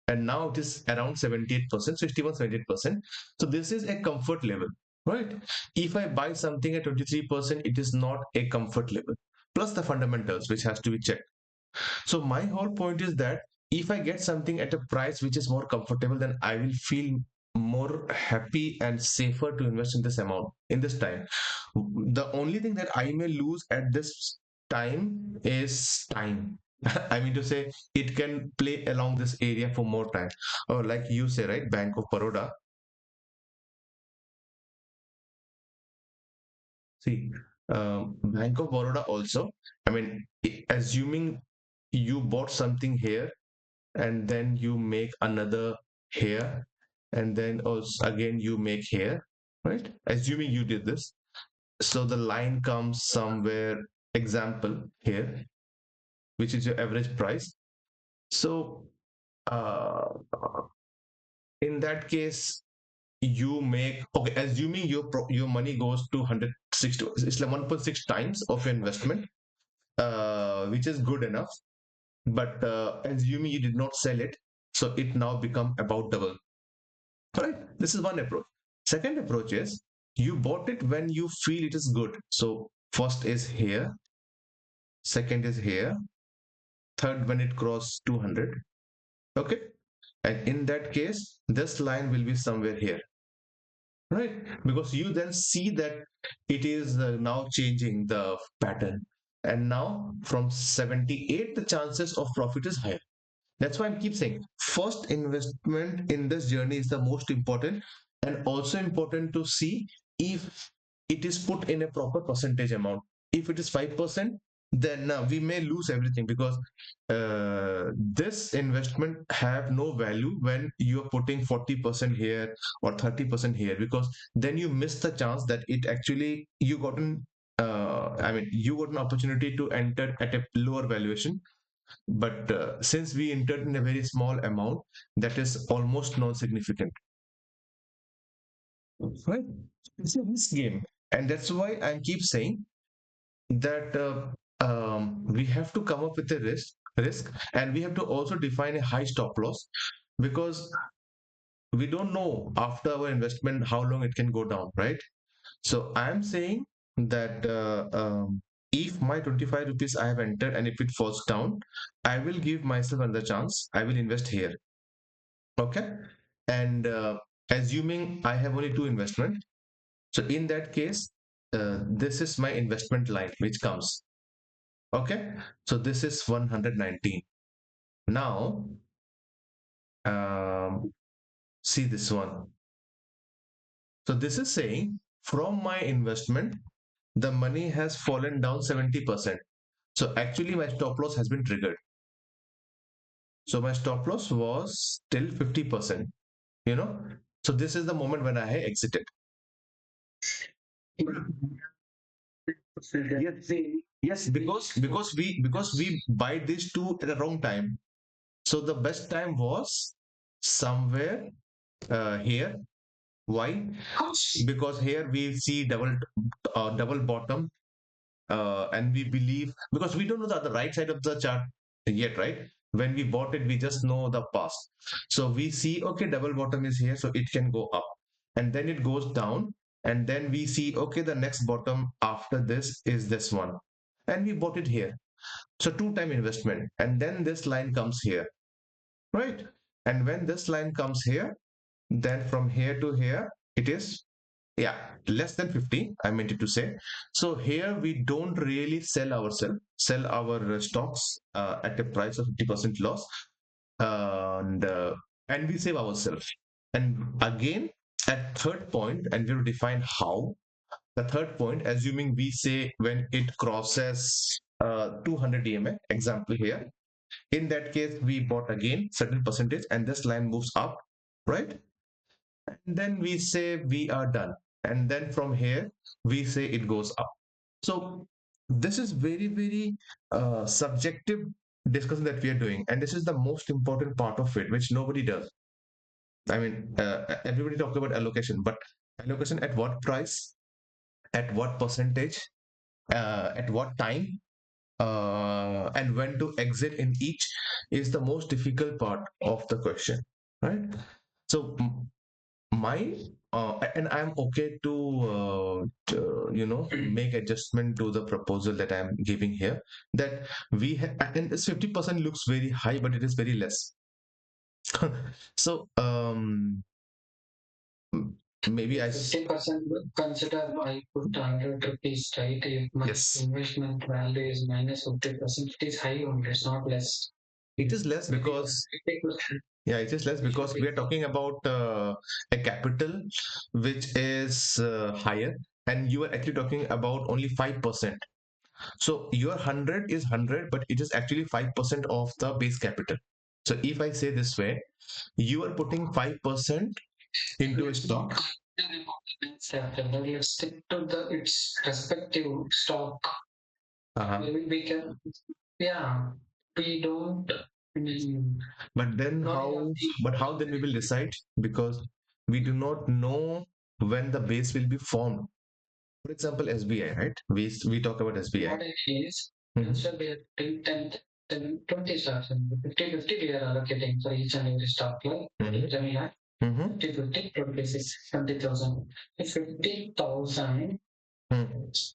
Speaker 1: and now it is around 78%, 61, 78%. So this is a comfort level, right? If I buy something at 23%, it is not a comfort level. Plus the fundamentals, which has to be checked. So my whole point is that if I get something at a price which is more comfortable, then I will feel more happy and safer to invest in this amount in this time. The only thing that I may lose at this time is time. I mean to say, it can play along this area for more time. Or like you say, right, Bank of Baroda. See, Bank of Baroda also. I mean, assuming you bought something here and then you make another here and then also again you make here, right? Assuming you did this, so the line comes somewhere, example here, which is your average price. So uh, in that case you make, okay, assuming your money goes to 160, it's like 1.6 times of your investment, which is good enough. But assuming you did not sell it, so it now become about double. Right? This is one approach. Second approach is you bought it when you feel it is good. So first is here, second is here, third when it crosses 200. Okay. And in that case, this line will be somewhere here. right? Because you then see that it is now changing the pattern, and now from 78 the chances of profit is higher. That's why I keep saying first investment in this journey is the most important, and also important to see if it is put in a proper percentage amount. If it is 5%, then we may lose everything, because this investment have no value when you are putting 40% here or 30% here, because then you miss the chance that it actually you gotten you got an opportunity to enter at a lower valuation. But since we entered in a very small amount, that is almost non-significant, right? It's a risk game, and that's why I keep saying that we have to come up with a risk, and we have to also define a high stop loss, because we don't know after our investment how long it can go down, right? So I'm saying that if my 25 rupees I have entered and if it falls down, I will give myself another chance. I will invest here. Okay. And assuming I have only two investment, so in that case, this is my investment line which comes. Okay. So this is 119. Now, um, see this one. So this is saying from my investment, the money has fallen down 70%. So actually my stop loss has been triggered. So my stop loss was still 50%, you know. So this is the moment when I exited. Yes, yes, because we buy these two at the wrong time. So the best time was somewhere here. Why? Because here we see double bottom, and we believe, because we don't know the right side of the chart yet, right? When we bought it, we just know the past. So we see, okay, double bottom is here, so it can go up, and then it goes down, and then we see, okay, the next bottom after this is this one, and we bought it here. So two-time investment, and then this line comes here, right? And when this line comes here, then from here to here, it is, yeah, less than 50, I meant it to say. So here we don't really sell our stocks at a price of 50% loss, and we save ourselves. And again, at third point, and we'll define how. The third point, assuming we say when it crosses 200 EMA, example here, in that case we bought again certain percentage, and this line moves up, right? And then we say we are done, and then from here we say it goes up. So this is very, very subjective discussion that we are doing, and this is the most important part of it, which nobody does. I mean, everybody talks about allocation, but allocation at what price, at what percentage, at what time, and when to exit in each is the most difficult part of the question, right? So my and I'm okay to make adjustment to the proposal that I'm giving here, that we have, and this 50% looks very high, but it is very less. So maybe I
Speaker 2: 50% consider I put 100 rupees, right? If my
Speaker 1: yes,
Speaker 2: investment value is minus 50%, it is high only, it's not less.
Speaker 1: it is less
Speaker 2: Maybe
Speaker 1: because
Speaker 2: 50%.
Speaker 1: yeah, it is less
Speaker 2: It should
Speaker 1: because we
Speaker 2: be
Speaker 1: are talking about a capital which is higher, and you are actually talking about only 5%. So your 100 is 100, but it is actually 5% of the base capital. So if I say this way, you are putting 5% into a
Speaker 2: let's not
Speaker 1: stock.
Speaker 2: consider about the base capital. Let's stick to the its respective stock.
Speaker 1: Uh-huh.
Speaker 2: Maybe we can, yeah, we don't. mm,
Speaker 1: But then
Speaker 2: Knowing of
Speaker 1: how?
Speaker 2: the
Speaker 1: But how then we will decide, because we do not know when the base will be formed. For example, SBI, right? We talk about SBI.
Speaker 2: what it is,
Speaker 1: Mhm.
Speaker 2: instead we are doing 20 stocks and 50-50 we are allocating for each and every stock, like
Speaker 1: Mhm.
Speaker 2: then we have
Speaker 1: Mhm.
Speaker 2: 50-50, 26, 20,000. If 50,000
Speaker 1: Mhm.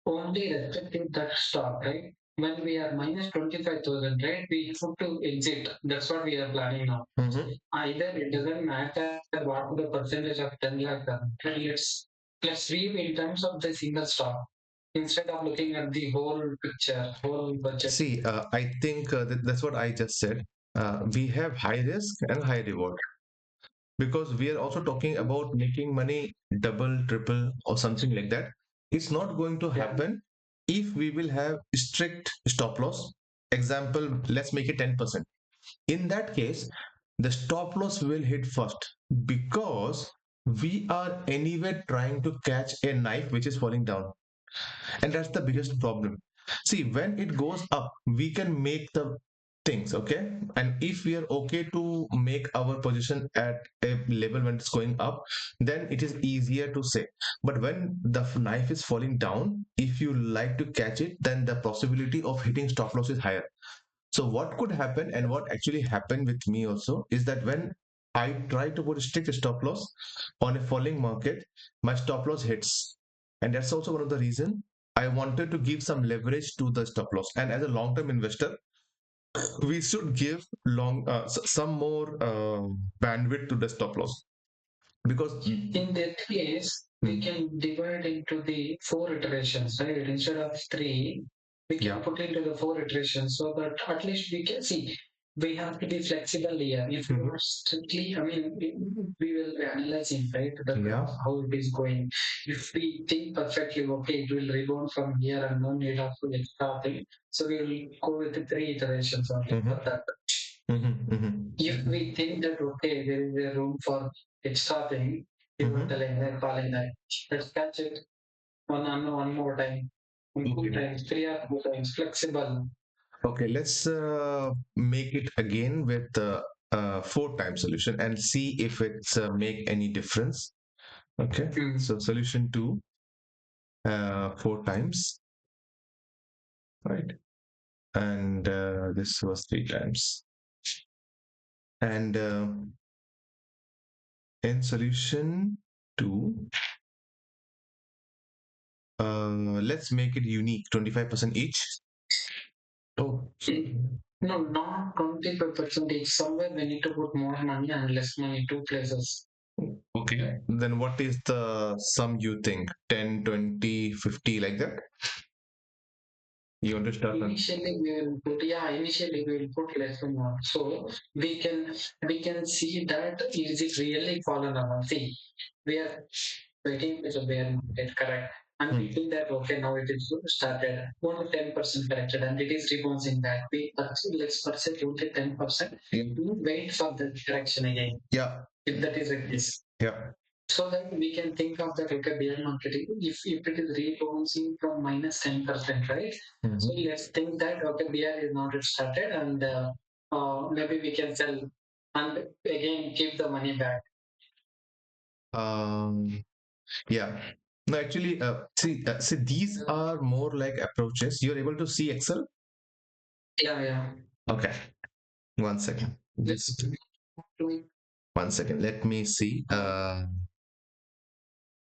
Speaker 2: only respective that stock, right? when we are minus 25,000, right? We have to exit. That's what we are planning now. Either it doesn't matter what the percentage of 10 lakh are. Let's view in terms of the single stock instead of looking at the whole picture, whole budget.
Speaker 1: See, I think that's what I just said. We have high risk and high reward because we are also talking about making money double, triple, or something like that. It's not going to
Speaker 2: Yeah.
Speaker 1: happen if we will have strict stop loss. Example, let's make it 10%. In that case, the stop loss will hit first because we are anyway trying to catch a knife which is falling down, and that's the biggest problem. See, when it goes up we can make the things okay, and if we are okay to make our position at a level when it's going up, then it is easier to say. But when the knife is falling down, if you like to catch it, then the possibility of hitting stop loss is higher. So what could happen, and what actually happened with me also, is that when I try to put a strict stop loss on a falling market, my stop loss hits. And that's also one of the reason I wanted to give some leverage to the stop loss. And as a long-term investor, we should give some more bandwidth to the stop loss because
Speaker 2: In that case, we can divide into the four iterations, right? Instead of three, we can
Speaker 1: yeah.
Speaker 2: put into the four iterations so that at least we can see. We have to be flexible here. If you are strictly, I mean, we will be analyzing, right? That
Speaker 1: Yeah.
Speaker 2: how it is going. If we think perfectly, okay, it will rebound from here and no need of extra thing. So we will go with the three iterations only for that. If we think that okay, there is a room for extra thing, you were telling that calling that let's catch it one more time, one two times, three or four times, flexible.
Speaker 1: Okay, let's make it again with the four time solution and see if it's make any difference. Okay, so solution two, four times, right? And this was three times. And in solution two, let's make it unique, 25% each. Oh,
Speaker 2: No, not 25% each. Somewhere we need to put more money and less money, two places.
Speaker 1: okay. Then what is the sum you think? 10, 20, 50, like that? You want to start on?
Speaker 2: Initially we will put, yeah, initially we will put less than one. So we can see that is it really fallen around. See, we are waiting for the bear market, correct? And we think that okay, now it is started 1 to 10% corrected and it is rebounding back. Let's purchase only 10%. Wait for the correction again.
Speaker 1: Yeah.
Speaker 2: If that is the case.
Speaker 1: Yeah.
Speaker 2: So that we can think of that okay, bear market if it is rebounding from minus 10%, right? So let's think that okay, bear is not yet started and maybe we can sell and again give the money back.
Speaker 1: Yeah. No, actually, see, these are more like approaches. You're able to see Excel?
Speaker 2: Yeah, yeah.
Speaker 1: Okay. One second. Just 1 second. Let me see.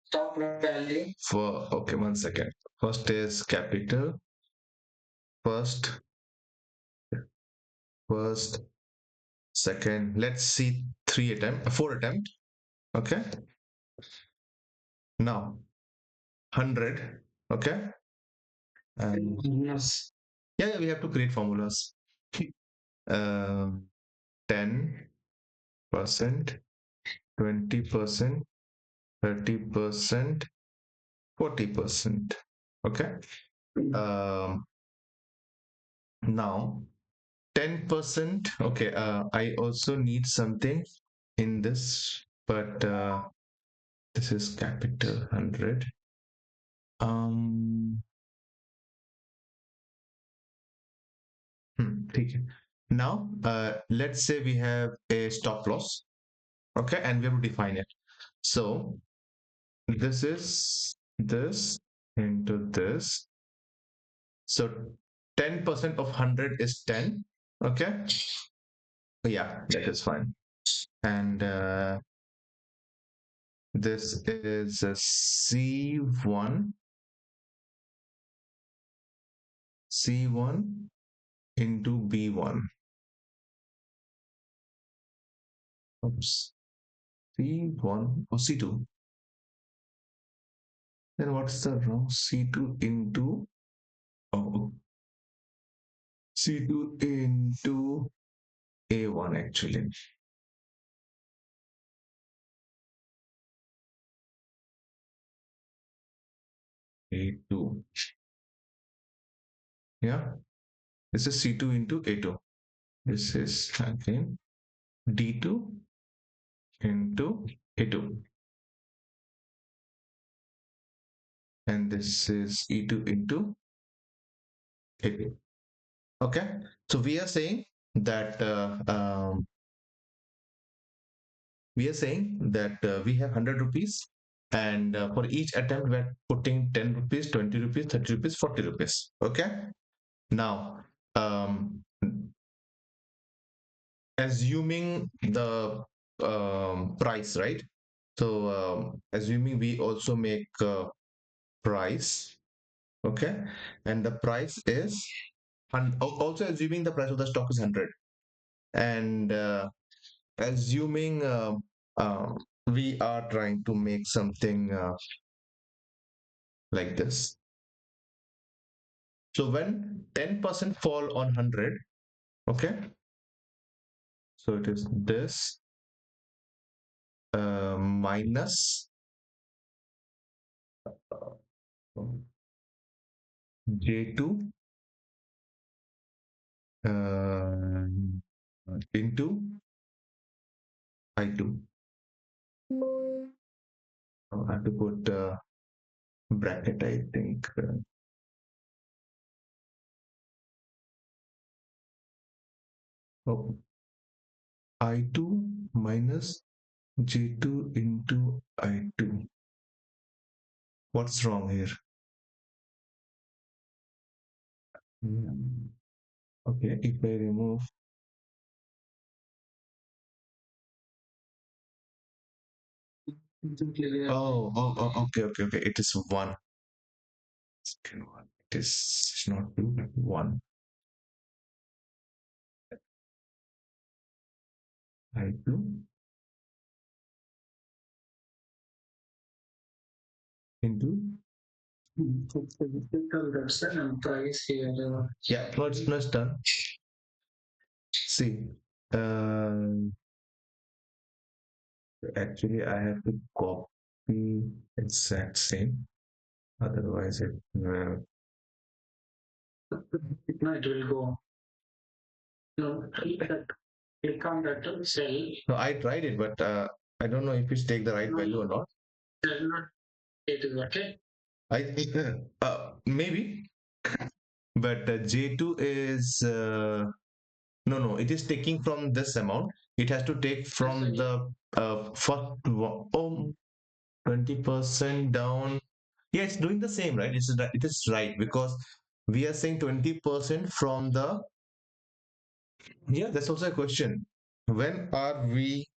Speaker 2: Stop value.
Speaker 1: For okay, 1 second. First is capital. First, first, second. Let's see four attempt. Okay. Now, 100. Okay. And
Speaker 2: Yes.
Speaker 1: yeah, we have to create formulas. Um, 10%, 20%, 30%, 40%. Okay. Um, Now 10%. Okay. I also need something in this, but this is capital 100. Um, ठीक है. Now, let's say we have a stop loss. Okay, and we have to define it. So this is this into this. So 10% of 100 is 10. Okay. Yeah, that is fine. And this is a C1, C1 into B1. Oops. C1 or C2. Then what's the wrong? C2 into, oh, C2 into A1 actually. A2. Yeah. This is C2 into A2. This is again D2 into A2. And this is E2 into A2. Okay. So we are saying that we have 100 rupees, and for each attempt we're putting 10 rupees, 20 rupees, 30 rupees, 40 rupees. Okay. Now, um, assuming the price, right? So assuming we also make price, okay, and the price is also assuming the price of the stock is 100, and assuming we are trying to make something like this. So when 10% fall on 100, okay, so it is this minus J2 uh, into I2. I have to put bracket, I think. Oh, I2 minus J2 into I2. What's wrong here? Okay, if I remove, okay. It is one. It is not two, but one. I2 into.
Speaker 2: That's the price here.
Speaker 1: Yeah, no, it's done. See, um, actually, I have to copy exact same. Otherwise, it will.
Speaker 2: No, it will go. No, click on that cell.
Speaker 1: No, I tried it, but I don't know if it's take the right value or not.
Speaker 2: Does not it is okay.
Speaker 1: I think maybe, but J2 is no, it is taking from this amount. It has to take from the first one. Oh, 20% down. Yeah, it's doing the same, right? It is right because we are saying 20% from the. Yeah, that's also a question. When are we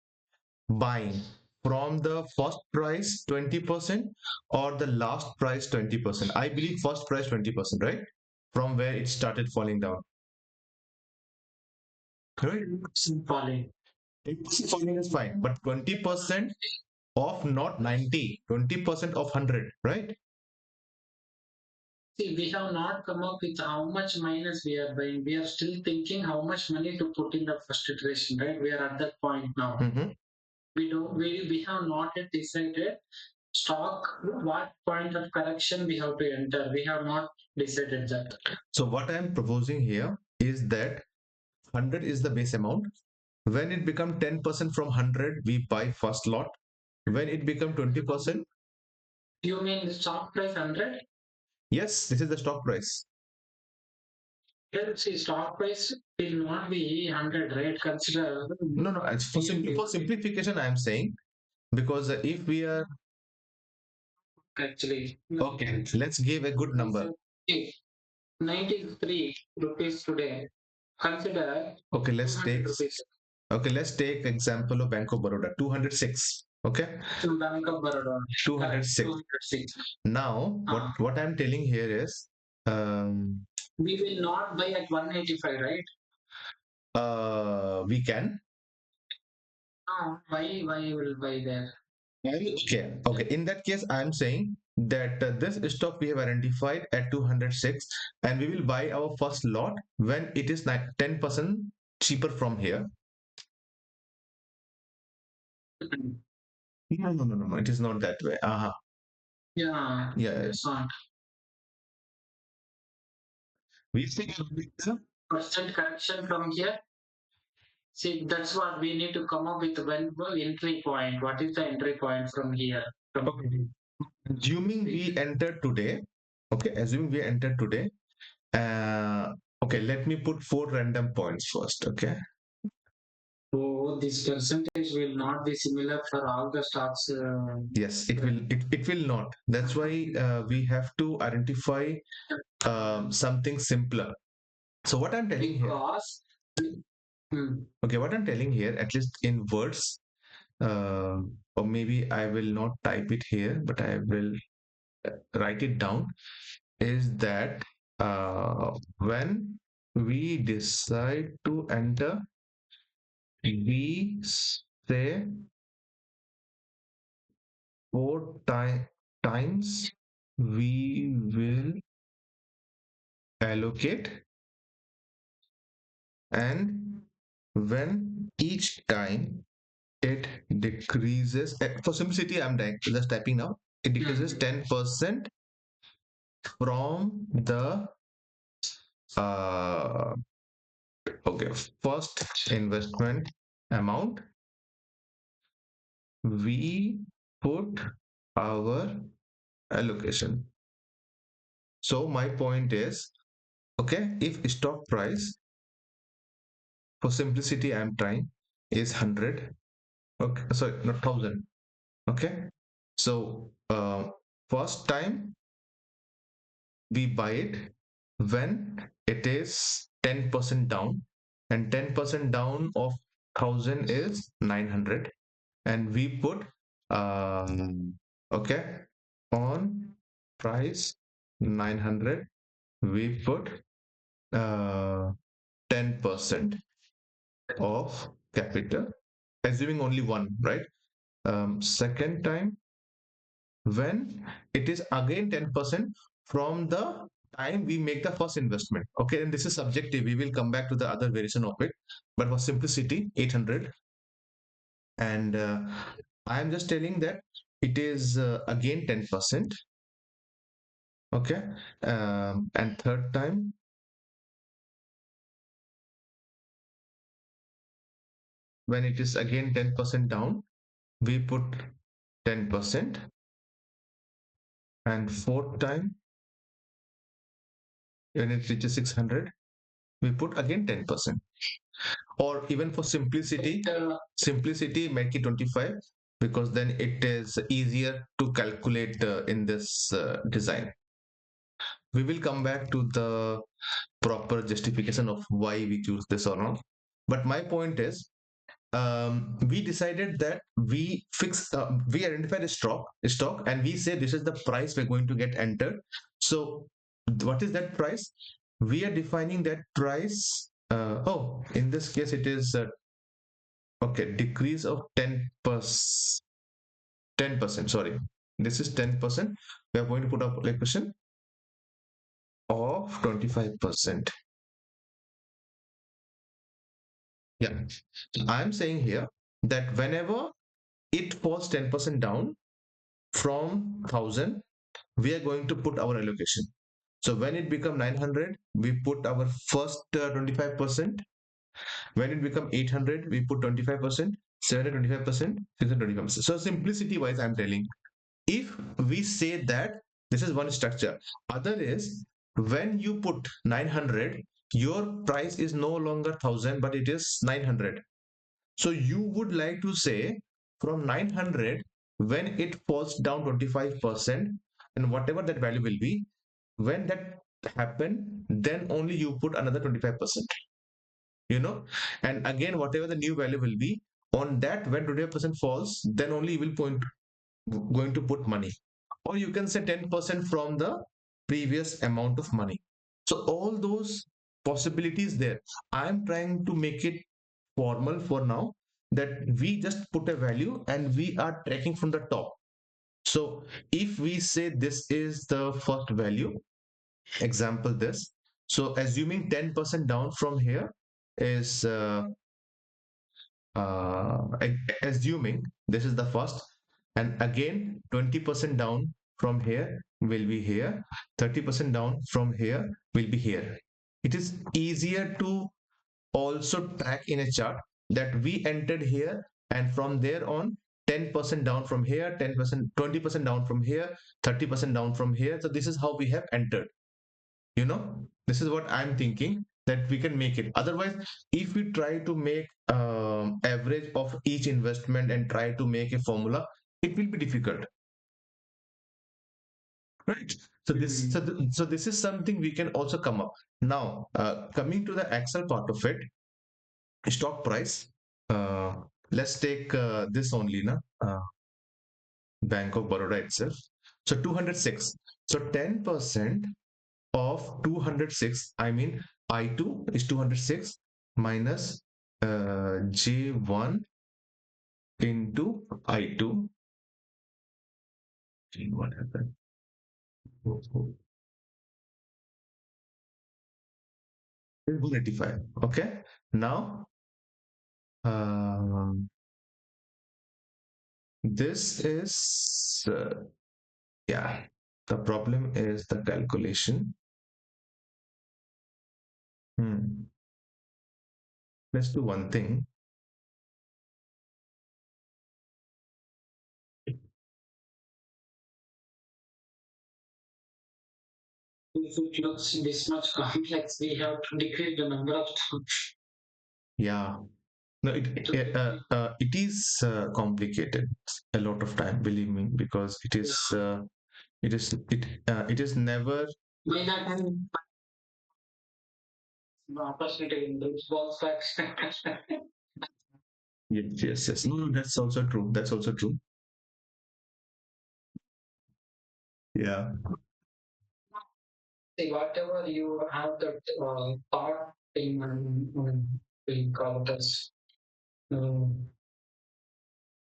Speaker 1: buying? From the first price 20% or the last price 20%? I believe first price 20%, right? From where it started falling down. Right?
Speaker 2: It's falling.
Speaker 1: 8% falling is fine, but 20% of not 90, 20% of 100, right?
Speaker 2: See, we have not come up with how much minus we are buying. We are still thinking how much money to put in the first iteration, right? We are at that point now.
Speaker 1: Mm-hmm.
Speaker 2: We have not yet decided stock what point of correction we have to enter. We have not decided that.
Speaker 1: So what I am proposing here is that 100 is the base amount. When it become 10% from 100, we buy first lot. When it become 20%,
Speaker 2: You mean the stock price 100?
Speaker 1: yes, this is the stock price.
Speaker 2: Let's see, stock price will not be 100, right? Consider.
Speaker 1: No, it's for simplification, I am saying because if we are
Speaker 2: Actually,
Speaker 1: okay, let's give a good number.
Speaker 2: okay, 93 rupees today. Consider
Speaker 1: Okay,
Speaker 2: 200 rupees.
Speaker 1: okay, let's take example of Bank of Baroda, 206. Okay,
Speaker 2: To Bank of Baroda.
Speaker 1: 206.
Speaker 2: 206.
Speaker 1: Now, what I'm telling here is, um,
Speaker 2: We will not buy at 185, right?
Speaker 1: We can.
Speaker 2: No, why you will buy there?
Speaker 1: Okay, okay. In that case, I'm saying that this stock we have identified at 206, and we will buy our first lot when it is like 10% cheaper from here.
Speaker 2: Mm.
Speaker 1: No, no, no, no, no. It is not that way. Uh-huh.
Speaker 2: Yeah,
Speaker 1: Yeah,
Speaker 2: it's not.
Speaker 1: we think
Speaker 2: Percent correction from here. See, that's what we need to come up with when entry point. What is the entry point from here? From
Speaker 1: okay. Assuming we enter today, okay, assuming we enter today, okay, let me put four random points first, okay?
Speaker 2: so this percentage will not be similar for all the stocks.
Speaker 1: Yes, it will not. That's why we have to identify something simpler. So what I'm telling here,
Speaker 2: Because hmm,
Speaker 1: okay, what I'm telling here, at least in words, uh, or maybe I will not type it here, but I will write it down, is that when we decide to enter, we say four times we will allocate, and when each time it decreases, for simplicity I'm just typing now, it decreases
Speaker 2: hmm,
Speaker 1: 10% from the uh, okay, first investment amount, we put our allocation. So my point is, okay, if stock price, for simplicity I'm trying, is 100, okay, sorry, not 1000, okay, so first time we buy it when it is 10% down, and 10% down of 1000 is 900, and we put okay, on price 900 we put uh, 10% of capital, assuming only one, right? Second time when it is again 10% from the time we make the first investment. Okay, and this is subjective. We will come back to the other variation of it. But for simplicity, 800. And I am just telling that it is again 10%. Okay. And third time, when it is again 10% down, we put 10%. And fourth time, when it reaches 600, we put again 10%. Or even for simplicity make it 25, because then it is easier to calculate in this design. We will come back to the proper justification of why we choose this or not, but my point is, we decided that we identified a stock and we say this is the price we're going to get entered. So what is that price? We are defining that price, oh, in this case it is okay, decrease of 10%, sorry, this is 10%, we are going to put up allocation of 25%. Yeah, I'm saying here that whenever it falls 10% down from 1000, we are going to put our allocation. So when it become 900, we put our first 25%. When it become 800, we put 25%, 700 25%, 600 25%. So simplicity wise, I'm telling, if we say that this is one structure, other is when you put 900, your price is no longer 1000 but it is 900. So you would like to say from 900, when it falls down 25%, and whatever that value will be, when that happen, then only you put another 25%, you know, and again whatever the new value will be on that, when 25% falls, then only you will going to put money. Or you can say 10% from the previous amount of money. So all those possibilities there. I'm trying to make it formal for now, that we just put a value and we are tracking from the top. So if we say this is the first value, example this. So assuming 10% down from here is assuming this is the first, and again 20% down from here will be here, 30% down from here will be here. It is easier to also track in a chart that we entered here, and from there on 10% down from here, 10%, 20% down from here, 30% down from here. So this is how we have entered. This is what I'm thinking, that we can make it. Otherwise, if we try to make average of each investment and try to make a formula, it will be difficult, right? So this is something we can also come up. Now coming to the Excel part of it, stock price. uh, let's take this only na, Bank of Baroda itself. So 206. So 10% of 206, I mean I2 is 206 minus J1 into I2. What happened? Oh, oh. 185. Okay. Now, um, this is, yeah, the problem is the calculation. Hmm. Let's do one thing.
Speaker 2: If it looks this much complex, we have to decrease the number of steps.
Speaker 1: Yeah. No, it is complicated a lot of time, believe me, because it is never.
Speaker 2: By that time, the opportunity in those balls facts.
Speaker 1: Yes, yes, yes. No, no, that's also true. That's also true. Yeah.
Speaker 2: See, whatever you have that thought in, we call it as um,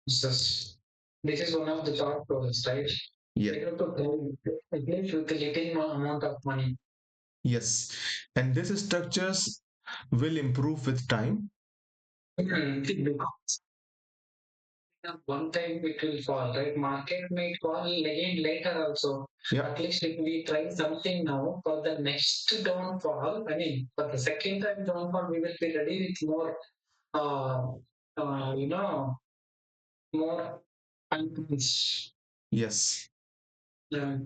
Speaker 2: this. This is one of the thought process, right?
Speaker 1: Yeah.
Speaker 2: You have to pay at least with a little amount of money.
Speaker 1: Yes. And these structures will improve with time.
Speaker 2: Because one time it will fall, right? Market may fall again later also.
Speaker 1: Yeah.
Speaker 2: At least if we try something now for the next downfall, I mean, for the second time downfall, we will be ready with more, uh, uh, you know, more confidence.
Speaker 1: Yes.
Speaker 2: Yeah.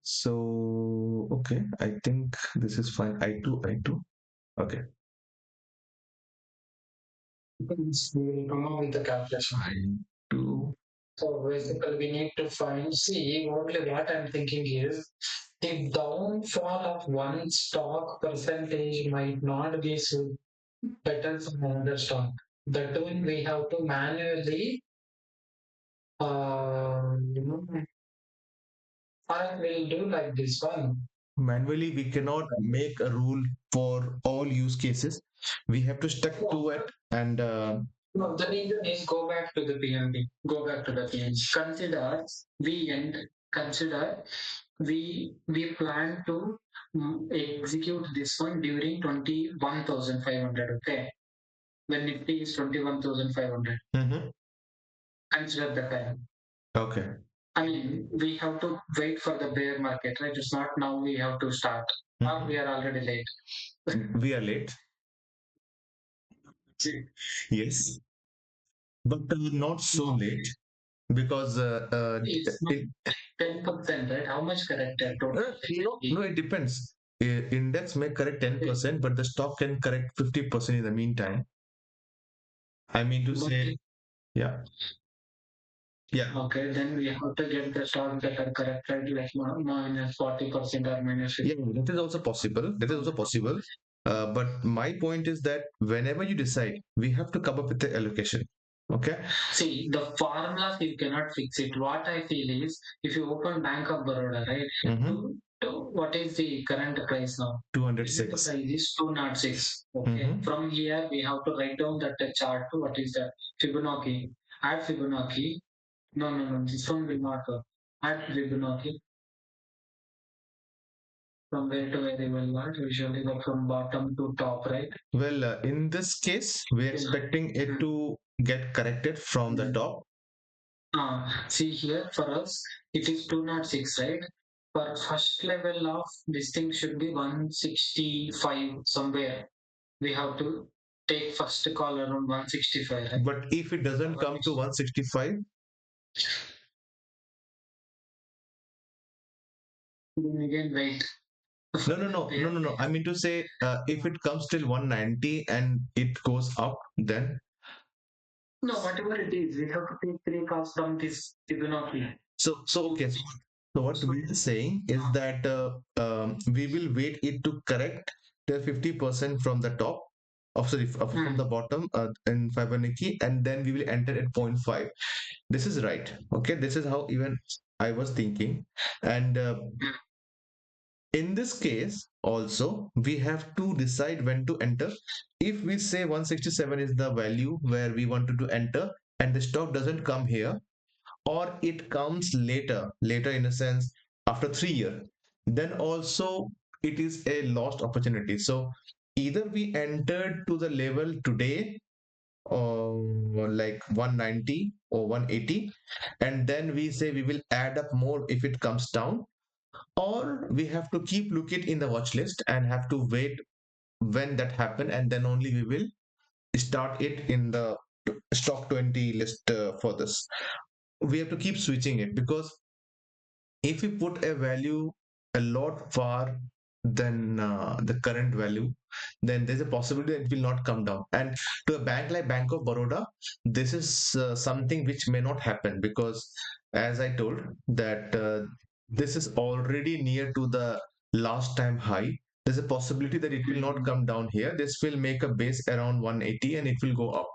Speaker 1: So, okay, I think this is fine. I2, I2. Okay.
Speaker 2: Means we will come up with the calculation.
Speaker 1: I2.
Speaker 2: So basically, we need to find. See, only what I'm thinking is the downfall of one stock percentage might not be so better from another stock. That one we have to manually, you know, or we'll do like this one.
Speaker 1: Manually, we cannot make a rule for all use cases. We have to stick to it, and
Speaker 2: No, the reason is go back to the PNB. Go back to the PNB. Consider we plan to execute this one during 21,500. Okay, when Nifty is 21,500.
Speaker 1: Mhm.
Speaker 2: Consider the time.
Speaker 1: Okay.
Speaker 2: I mean, we have to wait for the bear market, right? It's not now we have to start, or we are already late.
Speaker 1: We are late. Yes, but not so late, because
Speaker 2: It's not 10%, right? How much corrected total?
Speaker 1: no, it depends. Index may correct 10%, but the stock can correct 50% in the meantime. I mean to say, yeah, yeah,
Speaker 2: Okay, then we have to get the stock that are corrected like minus 40% or minus
Speaker 1: yeah,
Speaker 2: 50.
Speaker 1: that is also possible. That is also possible. But my point is that whenever you decide, we have to come up with the allocation. Okay.
Speaker 2: See, the formulas you cannot fix it. What I feel is if you open Bank of Baroda, right?
Speaker 1: Mm-hmm.
Speaker 2: So what is the current price now? Current
Speaker 1: 206.
Speaker 2: price is 206. Okay. From here, we have to write down that chart. What is that? Fibonacci. Add Fibonacci. No, no, no. This one will not work. Add Fibonacci. From where to where they will work. Usually, like from bottom to top, right?
Speaker 1: Well, in this case, we're expecting it to get corrected from the top.
Speaker 2: See here for us, it is 206, right? For first level of this thing should be 165 somewhere. We have to take first call around 165, right?
Speaker 1: But if it doesn't come to 165,
Speaker 2: Then again, wait.
Speaker 1: no. I mean to say, if it comes till 190 and it goes up, then
Speaker 2: No, whatever it is, we have to take three calls from this Fibonacci.
Speaker 1: so okay. So what we are saying is that we will wait it to correct till 50% from the top, of sorry, from the bottom in Fibonacci, and then we will enter at point 0.5. This is right. Okay, this is how even I was thinking, and in this case also we have to decide when to enter. If we say 167 is the value where we wanted to enter and the stock doesn't come here, or it comes later in a sense after 3 years, then also it is a lost opportunity. So either we entered to the level today or like 190 or 180, and then we say we will add up more if it comes down, or we have to keep looking in the watch list and have to wait when that happen, and then only we will start it in the stock 20 list for this. We have to keep switching it, because if we put a value a lot far than the current value, then there's a possibility that it will not come down. And to a bank like Bank of Baroda, this is something which may not happen, because as I told that this is already near to the last time high. There's a possibility that it will not come down here. This will make a base around 180 and it will go up.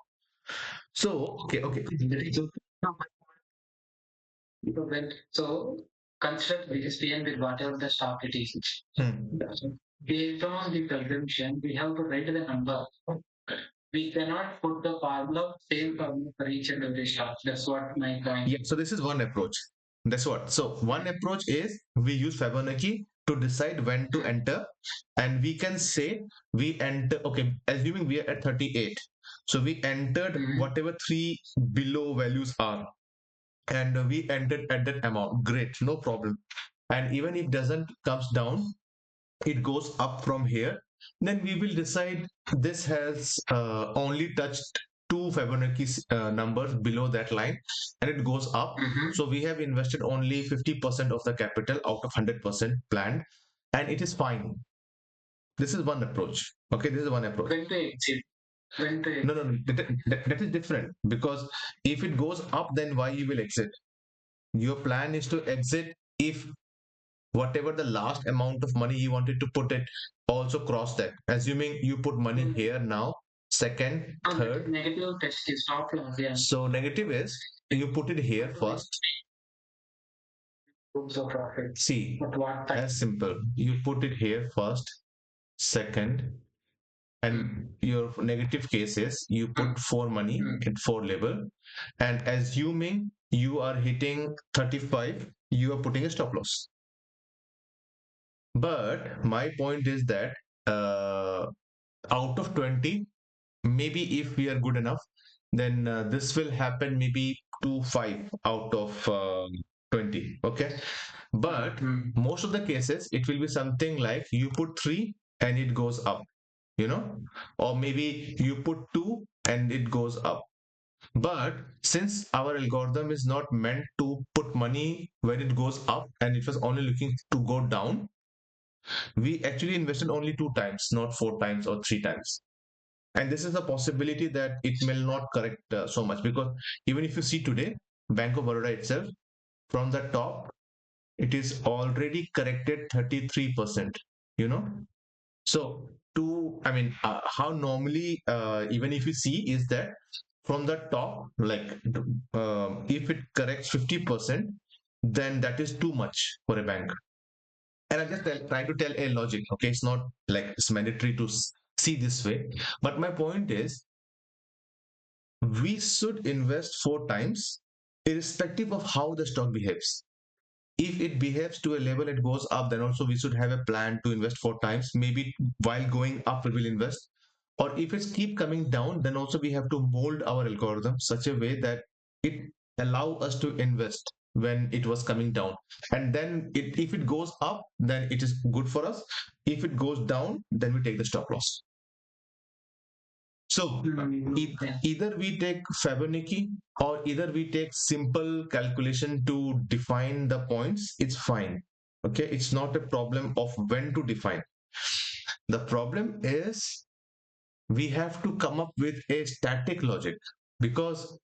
Speaker 1: So okay.
Speaker 2: So consider this PN with whatever the stock it is.
Speaker 1: Hmm.
Speaker 2: Based on the consumption, we have to write the number. We cannot put the formula, same formula for each and every stock. That's what my point.
Speaker 1: Yeah, so this is one approach. That's what. So one approach is we use Fibonacci to decide when to enter, and we can say we enter. Okay, assuming we are at 38, so we entered whatever three below values are, and we entered at that amount. Great, no problem. And even if doesn't comes down, it goes up from here, then we will decide this has only touched two Fibonacci numbers below that line and it goes up. So we have invested only 50% of the capital out of 100% planned, and it is fine. This is one approach. Okay, this is one approach.
Speaker 2: When to exit? When to
Speaker 1: No, that is different, because if it goes up, then why you will exit? Your plan is to exit if whatever the last amount of money you wanted to put it also cross that, assuming you put money here now, second, third.
Speaker 2: Negative test is stop loss, yeah.
Speaker 1: So negative is you put it here first.
Speaker 2: Groups of profit.
Speaker 1: See,
Speaker 2: But what time?
Speaker 1: as simple, you put it here first, second, and your negative case is you put four money at four level, and assuming you are hitting 35, you are putting a stop loss. But my point is that out of 20, maybe if we are good enough, then this will happen maybe to 5 out of 20. Okay. But most of the cases, it will be something like you put 3 and it goes up, or maybe you put 2 and it goes up. But since our algorithm is not meant to put money when it goes up and it was only looking to go down, we actually invested only 2 times, not 4 times or 3 times. And this is a possibility that it may not correct so much, because even if you see today, Bank of Baroda itself, from the top, it is already corrected 33%, you know. So I mean, how normally, even if you see, is that from the top, like if it corrects 50%, then that is too much for a bank. And I'm just trying to tell a logic. Okay, it's not like it's mandatory to see this way. But my point is, we should invest 4 times, irrespective of how the stock behaves. If it behaves to a level, it goes up, then also we should have a plan to invest 4 times. Maybe while going up, we will invest. Or if it's keep coming down, then also we have to mold our algorithm such a way that it allow us to invest when it was coming down. And then if it goes up, then it is good for us. If it goes down, then we take the stop loss. So
Speaker 2: Yeah.
Speaker 1: either we take Fibonacci or either we take simple calculation to define the points, it's fine. Okay, it's not a problem of when to define. The problem is we have to come up with a static logic, because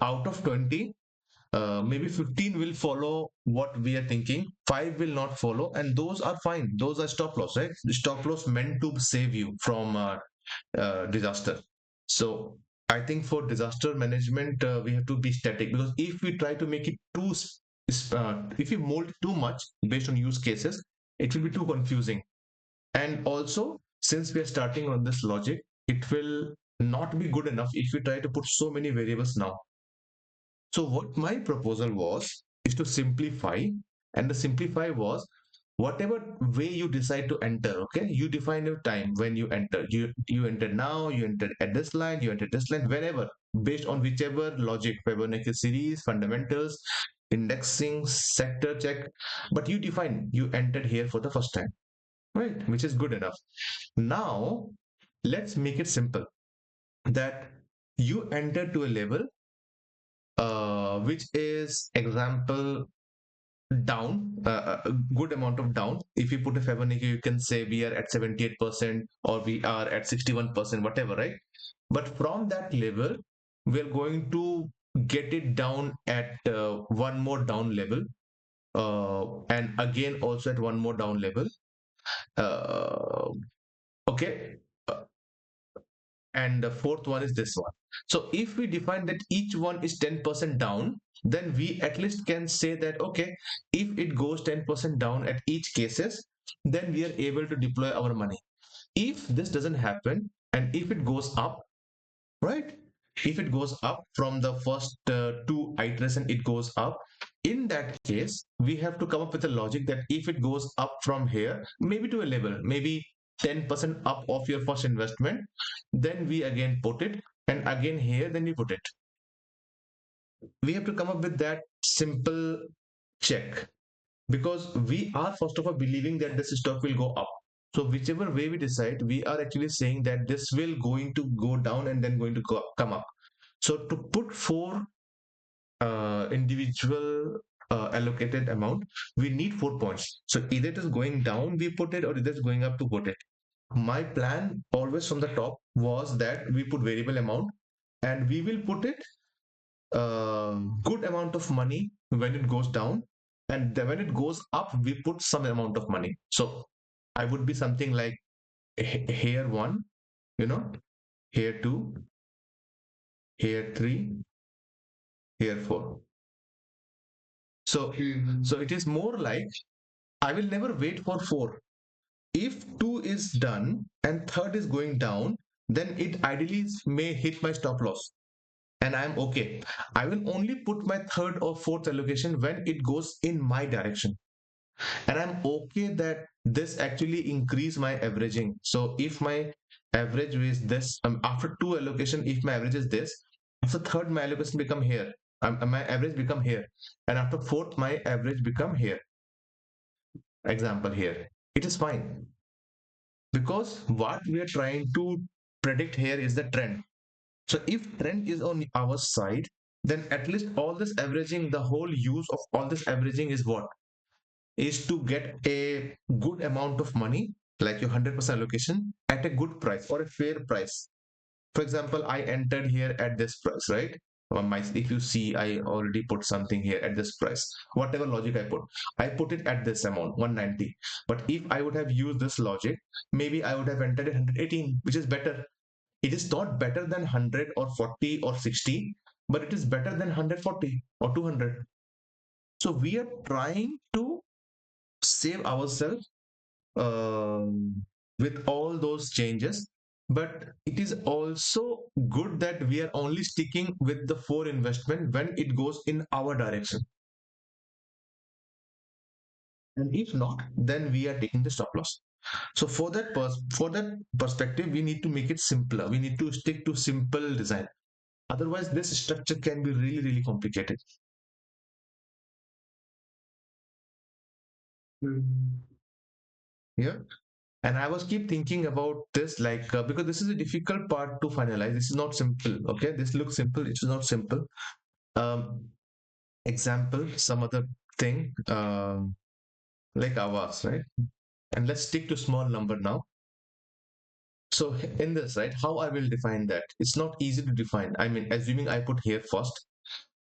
Speaker 1: out of 20, maybe 15 will follow what we are thinking, 5 will not follow, and those are fine. Those are stop loss, right? Stop loss meant to save you from disaster. So I think for disaster management, we have to be static, because if we try to make it too, if we mold too much based on use cases, it will be too confusing. And also, since we are starting on this logic, it will not be good enough if we try to put so many variables now. So what my proposal was is to simplify, and the simplify was whatever way you decide to enter. Okay, you define your time when you enter. You enter now, you enter at this line, you enter this line, whenever, based on whichever logic, Fibonacci series, fundamentals, indexing, sector check. But you define you entered here for the first time, right? Which is good enough. Now let's make it simple, that you enter to a level which is example down, a good amount of down. If you put a Fibonacci, you can say we are at 78% or we are at 61%, whatever, right? But from that level, we're going to get it down at one more down level, and again also at one more down level. Uh, okay, and the fourth one is this one. So if we define that each one is 10% down, then we at least can say that, okay, if it goes 10% down at each cases, then we are able to deploy our money. If this doesn't happen, and if it goes up, right? If it goes up from the first two iteration, it goes up. In that case, we have to come up with a logic that if it goes up from here, maybe to a level, maybe 10% up of your first investment, then we again put it, and again here, then we put it. We have to come up with that simple check, because we are first of all believing that this stock will go up. So whichever way we decide, we are actually saying that this will going to go down and then going to come up. So to put four individual allocated amount, we need 4 points. So either it is going down, we put it, or either it's going up to put it. My plan always from the top was that we put variable amount, and we will put it good amount of money when it goes down, and then when it goes up, we put some amount of money. So I would be something like here one, you know, here two, here three, here four. So, so it is more like I will never wait for four. If two is done and third is going down, then it ideally may hit my stop loss, and I'm okay. I will only put my third or fourth allocation when it goes in my direction, and I'm okay that this actually increase my averaging. So if my average is this, after two allocation, if my average is this, after third my allocation become here, my average become here, and after fourth my average become here. Example here, it is fine, because what we are trying to predict here is the trend. So if trend is on our side, then at least all this averaging, the whole use of all this averaging is what? Is to get a good amount of money, like your 100% allocation, at a good price or a fair price. For example, I entered here at this price, right? If you see, I already put something here at this price. Whatever logic I put it at this amount, 190. But if I would have used this logic, maybe I would have entered at 118, which is better. It is not better than 100 or 40 or 60, but it is better than 140 or 200. So we are trying to save ourselves with all those changes. But it is also good that we are only sticking with the four investment when it goes in our direction. And if not, then we are taking the stop loss. So for that perspective, we need to make it simpler. We need to stick to simple design. Otherwise, this structure can be really, really complicated.
Speaker 2: Mm.
Speaker 1: Yeah. And I was keep thinking about this, like because this is a difficult part to finalize. This is not simple. Okay, this looks simple. It's not simple. Um, Example, some other thing, like hours, right? And let's stick to small number now. So in this, right, how I will define that? It's not easy to define. I mean, assuming I put here first,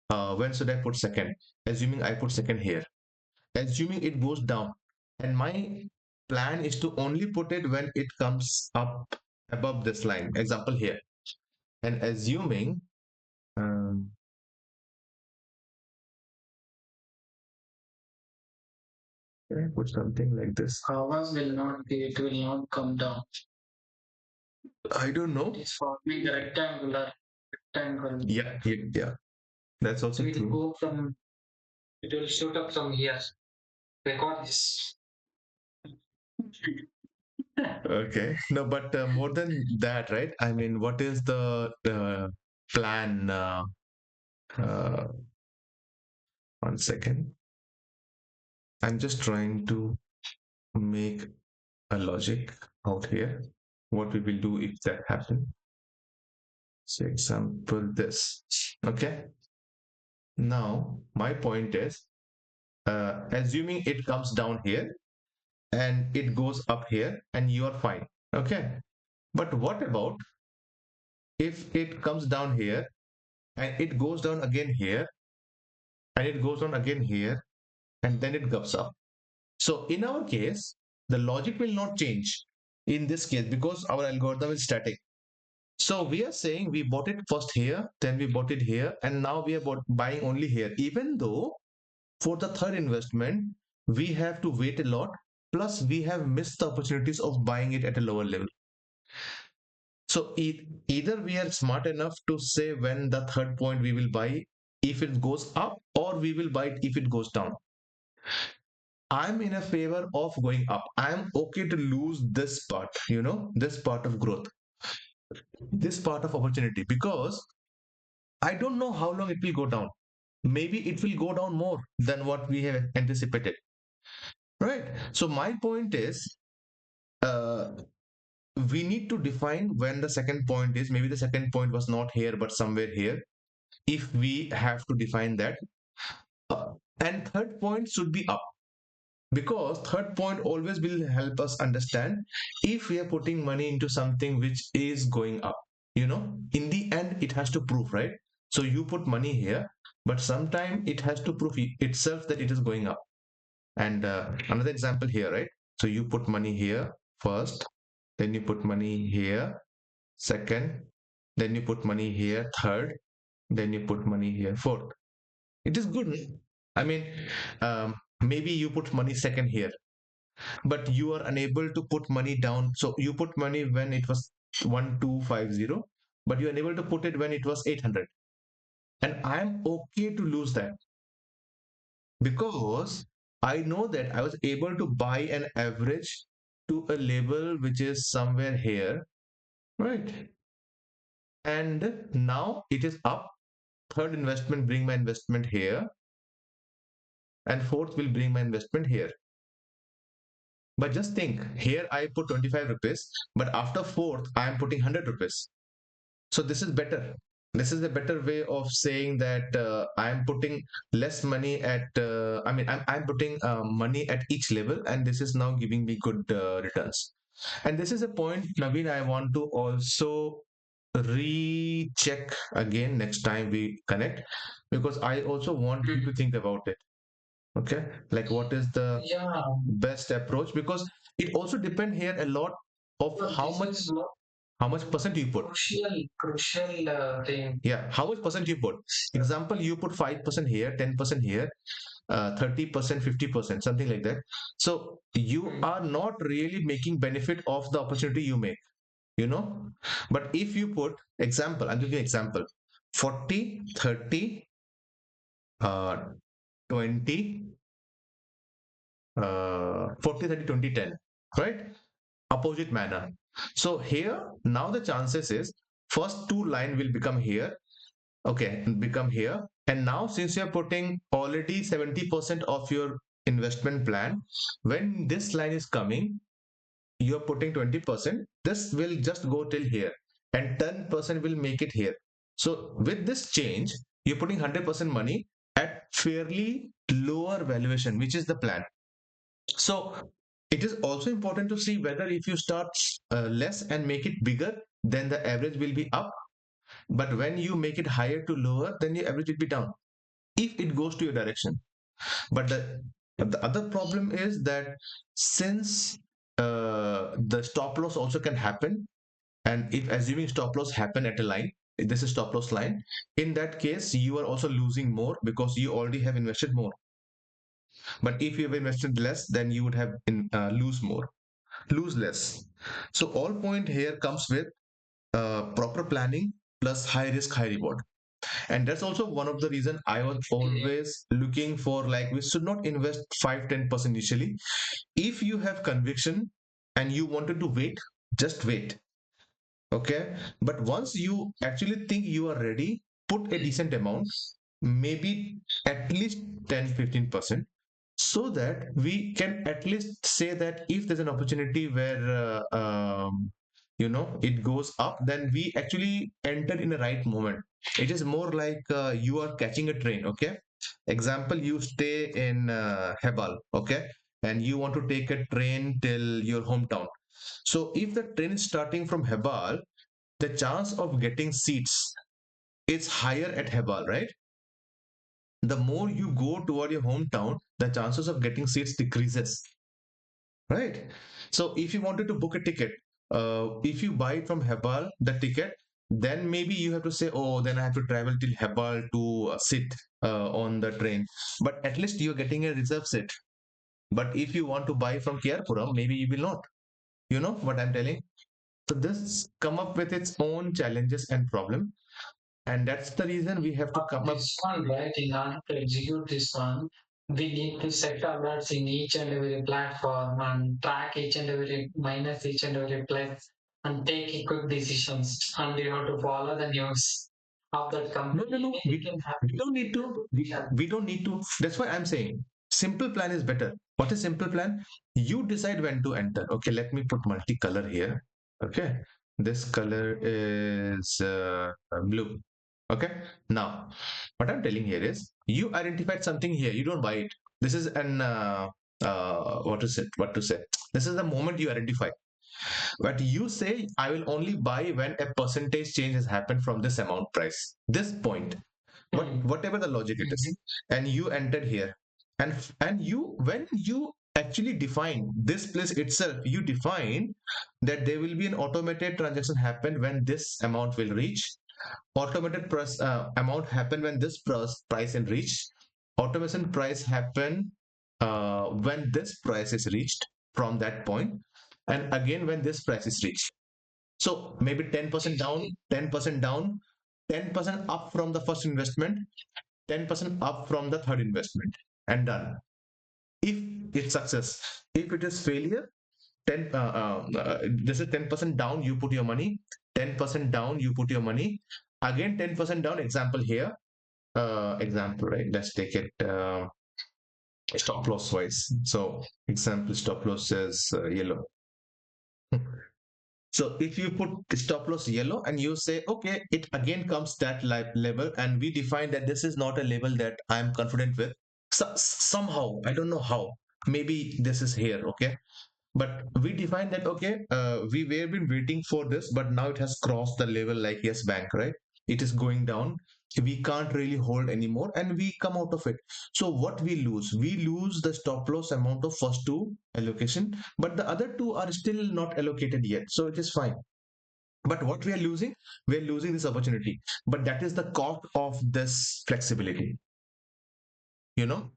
Speaker 1: when should I put second? Assuming I put second here, assuming it goes down, and my plan is to only put it when it comes up above this line. Example here, and assuming, um, can I put something like this?
Speaker 2: Hours will not be, it will not come down.
Speaker 1: I don't know.
Speaker 2: It is forming a rectangle.
Speaker 1: Yeah, yeah, yeah. That's also
Speaker 2: It will
Speaker 1: true.
Speaker 2: go from, it will shoot up from here. Record this.
Speaker 1: Okay. No, but more than that, right? I mean, what is the plan? Uh, 1 second. I'm just trying to make a logic out here. What we will do if that happens. So, example this. Okay. Now, my point is, assuming it comes down here and it goes up here, and you are fine. Okay. But what about if it comes down here and it goes down again here and it goes on again here and then it goes up? So in our case, the logic will not change in this case because our algorithm is static. So we are saying we bought it first here, then we bought it here, and now we are buying only here. Even though for the third investment, we have to wait a lot, plus we have missed the opportunities of buying it at a lower level. So either we are smart enough to say when the third point we will buy if it goes up, or we will buy it if it goes down. I'm in a favor of going up. I'm okay to lose this part, this part of growth, this part of opportunity, because I don't know how long it will go down. Maybe it will go down more than what we have anticipated. Right. So my point is, uh, we need to define when the second point is. Maybe the second point was not here, but somewhere here. If we have to define that, uh, and third point should be up, because third point always will help us understand if we are putting money into something which is going up. In the end it has to prove, right? So you put money here, but sometime it has to prove itself that it is going up. And another example here, right? So you put money here first, then you put money here second, then you put money here third, then you put money here fourth. It is good. I mean, maybe you put money second here, but you are unable to put money down. So you put money when it was 1250, but you're unable to put it when it was 800. And I'm okay to lose that, because I know that I was able to buy an average to a level which is somewhere here, right? And now it is up. Third investment bring my investment here, and fourth will bring my investment here. But just think, here I put 25 rupees, but after fourth I am putting 100 rupees. So this is better. This is a better way of saying that I am putting less money at, I'm putting money at each level, and this is now giving me good returns. And this is a point, Naveen, I want to also recheck again next time we connect, because I also want you to think about it. Okay, like what is the
Speaker 2: Yeah,
Speaker 1: best approach? Because it also depend here a lot of
Speaker 2: so this is more
Speaker 1: how much percent you put.
Speaker 2: crucial thing.
Speaker 1: Yeah, how much percent you put? Example, you put 5% here, 10% here. 30%, 50%, something like that. So you
Speaker 2: Mm.
Speaker 1: are not really making benefit of the opportunity you make, you know. But if you put example, I'll give you an example: 40, 30, 20, 40, 30, 20, 10, right? Opposite manner. So here, now the chances is first two line will become here, okay, become here. And now since you're putting already 70% of your investment plan, when this line is coming, you're putting 20%, this will just go till here and 10% will make it here. So with this change, you're putting 100% money at fairly lower valuation, which is the plan. So it is also important to see whether if you start less and make it bigger, then the average will be up. But when you make it higher to lower, then your average will be down if it goes to your direction. But the other problem is that since the stop loss also can happen, and if assuming stop loss happen at a line, this is stop loss line, in that case you are also losing more because you already have invested more. But if you have invested less, then you would have lose more, lose less. So all point here comes with proper planning plus high risk, high reward. And that's also one of the reason I was
Speaker 2: Yeah.
Speaker 1: always looking for, like, we should not invest 5-10% initially. If you have conviction and you wanted to wait, just wait, okay. But once you actually think you are ready, put a decent amount, maybe at least 10-15%, so that we can at least say that if there's an opportunity where it goes up, then we actually enter in the right moment. It is more like you are catching a train, okay. Example, you stay in Hebal, okay, and you want to take a train till your hometown. So if the train is starting from Hebal, the chance of getting seats is higher at Hebal, right? The more you go toward your hometown, the chances of getting seats decreases, right? So if you wanted to book a ticket, if you buy it from Hebal, the ticket, then maybe you have to say, oh, then I have to travel till Hebal to sit on the train. But at least you're getting a reserve seat. But if you want to buy from Kiarpuram, maybe you will not. You know what I'm telling? So this come up with its own challenges and problem, and that's the reason we have to come up.
Speaker 2: This one, right, in order to execute this one, we need to set alerts in each and every platform and track each and every minus each and every plus and take quick decisions. And you have to follow the news of that
Speaker 1: No, no,
Speaker 2: company.
Speaker 1: no.
Speaker 2: Anything can happen.
Speaker 1: We don't need to. We don't need to. That's why I'm saying simple plan is better. What is simple plan? You decide when to enter. Okay, let me put multicolor here. Okay, this color is blue. Okay, now what I'm telling here is you identified something here. You don't buy it. This is an what is it? What to say? This is the moment you identify. But you say, I will only buy when a percentage change has happened from this amount price, this point,
Speaker 2: Hmm.
Speaker 1: whatever the logic it is.
Speaker 2: Mhm.
Speaker 1: And you entered here. And you, when you actually define this place itself, you define that there will be an automated transaction happen when this amount will reach. Automated price amount happen when this price is reached. Automation price happen when this price is reached from that point, and again when this price is reached. So maybe 10% down, 10% down, 10% up from the first investment, 10% up from the third investment, and done. If it's success, if it is failure, 10 this is 10% down, you put your money, 10% down, you put your money, again 10% down. Example here, example, right? Let's take it stop loss wise. So example, stop loss is yellow. So if you put stop loss yellow and you say, okay, it again comes that level, and we define that this is not a level that I'm confident with. So somehow, I don't know how, maybe this is here, okay. But we define that, okay, we were been waiting for this, but now it has crossed the level like yes bank, right? It is going down. We can't really hold anymore, and we come out of it. So what we lose? We lose the stop loss amount of first two allocation, but the other two are still not allocated yet. So it is fine. But what we are losing? We are losing this opportunity. But that is the cost of this flexibility, you know?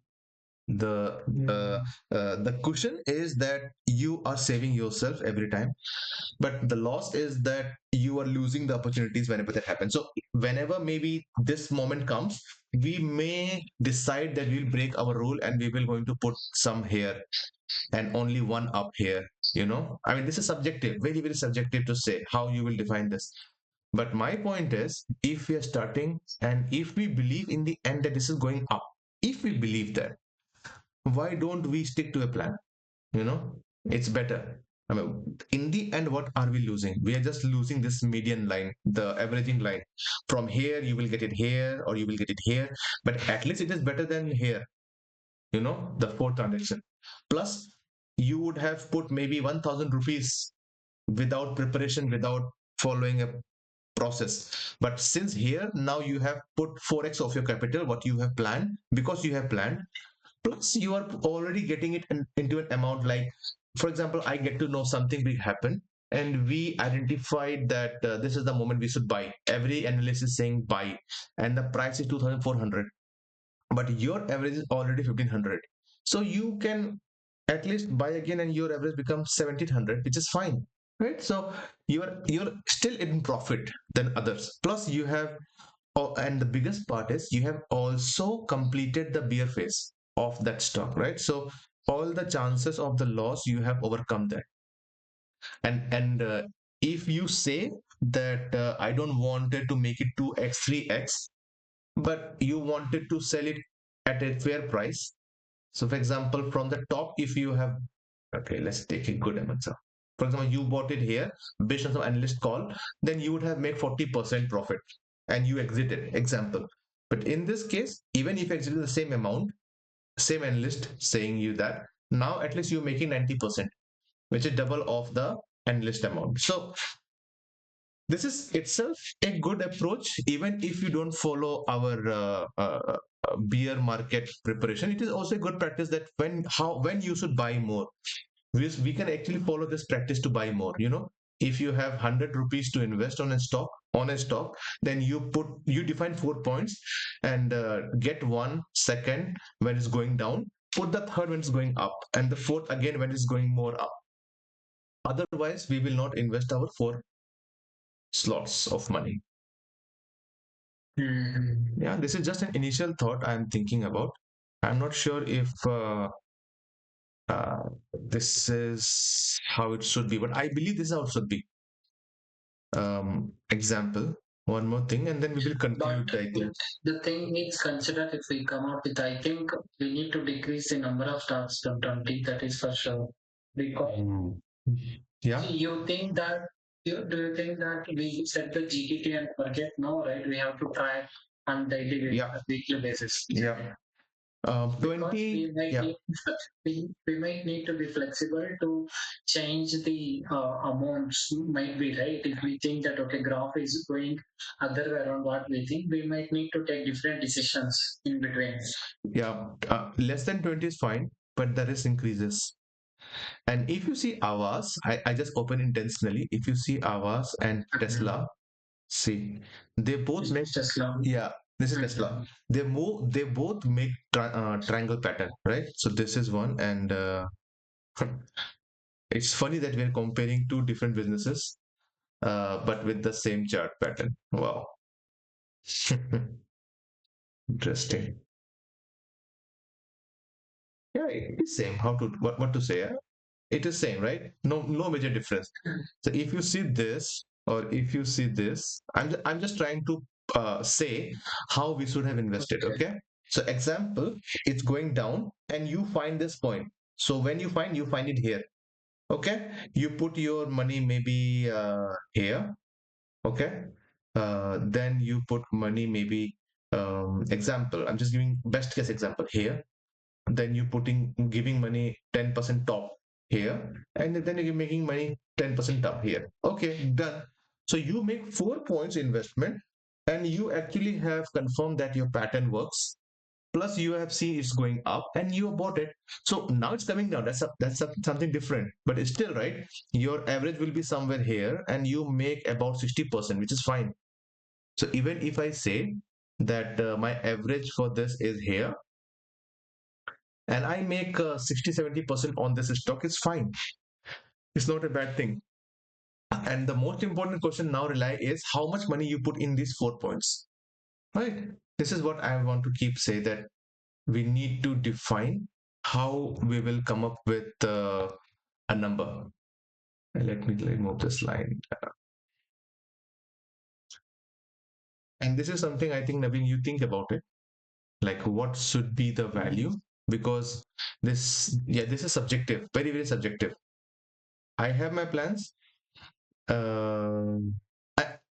Speaker 1: The uh,
Speaker 2: Mm.
Speaker 1: the cushion is that you are saving yourself every time, but the loss is that you are losing the opportunities whenever that happens. So whenever maybe this moment comes, we may decide that we'll break our rule and we will going to put some here and only one up here. I mean, this is subjective, very very subjective to say how you will define this. But my point is, if we are starting and if we believe in the end that this is going up, if we believe that, why don't we stick to a plan? you know it's better. I mean, in the end, what are we losing? We are just losing this median line, the averaging line. From here you will get it here or you will get it here, but at least it is better than here. The fourth transaction. Plus, you would have put maybe 1000 rupees without preparation, without following a process. But since here now you have put 4x of your capital, what you have planned, because you have planned, plus you are already getting it into an amount. Like, for example, I get to know something big happened and we identified that this is the moment we should buy. Every analyst is saying buy, and the price is 2400, but your average is already 1500. So you can at least buy again and your average becomes 1700, which is fine, right? So you're still in profit than others. Plus you have, oh, and the biggest part is you have also completed the bear phase of that stock, right? So all the chances of the loss, you have overcome that. And if you say that I don't wanted to make it 2x 3x, but you wanted to sell it at a fair price. So for example, from the top, if you have, okay, let's take a good amount. For example, you bought it here based on some analyst call, then you would have made 40% profit and you exited, example. But in this case, even if you exited the same amount, same analyst saying you that, now at least you're making 90%, which is double of the analyst amount. So this is itself a good approach. Even if you don't follow our beer market preparation, it is also a good practice that when you should buy more. We can actually follow this practice to buy more. If you have 100 rupees to invest on a stock, then you define 4 points and get one second when it's going down, put the third when it's going up, and the fourth again when it's going more up. Otherwise we will not invest our 4 slots of money.
Speaker 2: Mm.
Speaker 1: Yeah, this is just an initial thought I'm thinking about. I'm not sure if this is how it should be, but I believe this is how it should be. Example, one more thing, and then we will
Speaker 2: But
Speaker 1: conclude, I think.
Speaker 2: the thing is considered if we come up with, I think we need to decrease the number of stars from 20, that is for sure. Because
Speaker 1: Mm. Yeah,
Speaker 2: you think that, do you think that we set the GTT and forget? No, right? We have to track on daily basis,
Speaker 1: yeah,
Speaker 2: weekly basis.
Speaker 1: yeah.
Speaker 2: Because
Speaker 1: 20, yeah,
Speaker 2: we might need to be flexible to change the amounts, might be right. If we think that okay, graph is going other way around what we think, we might need to take different decisions in between.
Speaker 1: yeah. Less than 20 is fine, but the risk increases. And if you see Avas, I just open intentionally. If you see Avas and
Speaker 2: Mhm.
Speaker 1: Tesla, see, they both
Speaker 2: This
Speaker 1: make,
Speaker 2: is just long.
Speaker 1: yeah, this is Tesla.
Speaker 2: Mhm.
Speaker 1: They both make triangle pattern, right? So this is one, and it's funny that we're comparing two different businesses, but with the same chart pattern. Wow, interesting. Yeah, it is same. How to what to say? It is same, right? No major difference. So if you see this or if you see this, I'm just trying to say how we should have invested.
Speaker 2: Okay.
Speaker 1: Okay. So example, it's going down and you find this point. So when you find it here. Okay. You put your money maybe here. Okay. Then you put money maybe example. I'm just giving best case example here. Then you giving money 10% top here, and then you're making money 10% top here. Okay, done. So you make 4 points investment, and you actually have confirmed that your pattern works. Plus, you have seen it's going up, and you bought it. So now it's coming down. Something different, but it's still right. Your average will be somewhere here, and you make about 60%, which is fine. So even if I say that my average for this is here, and I make 60-70% on this stock, it's fine. It's not a bad thing. And the most important question now rely is how much money you put in these 4 points, right? This is what I want to keep say, that we need to define how we will come up with a number. Let me remove this line. And this is something I think, Naveen, you think about it, like what should be the value, because this is subjective, very, very subjective. I have my plans.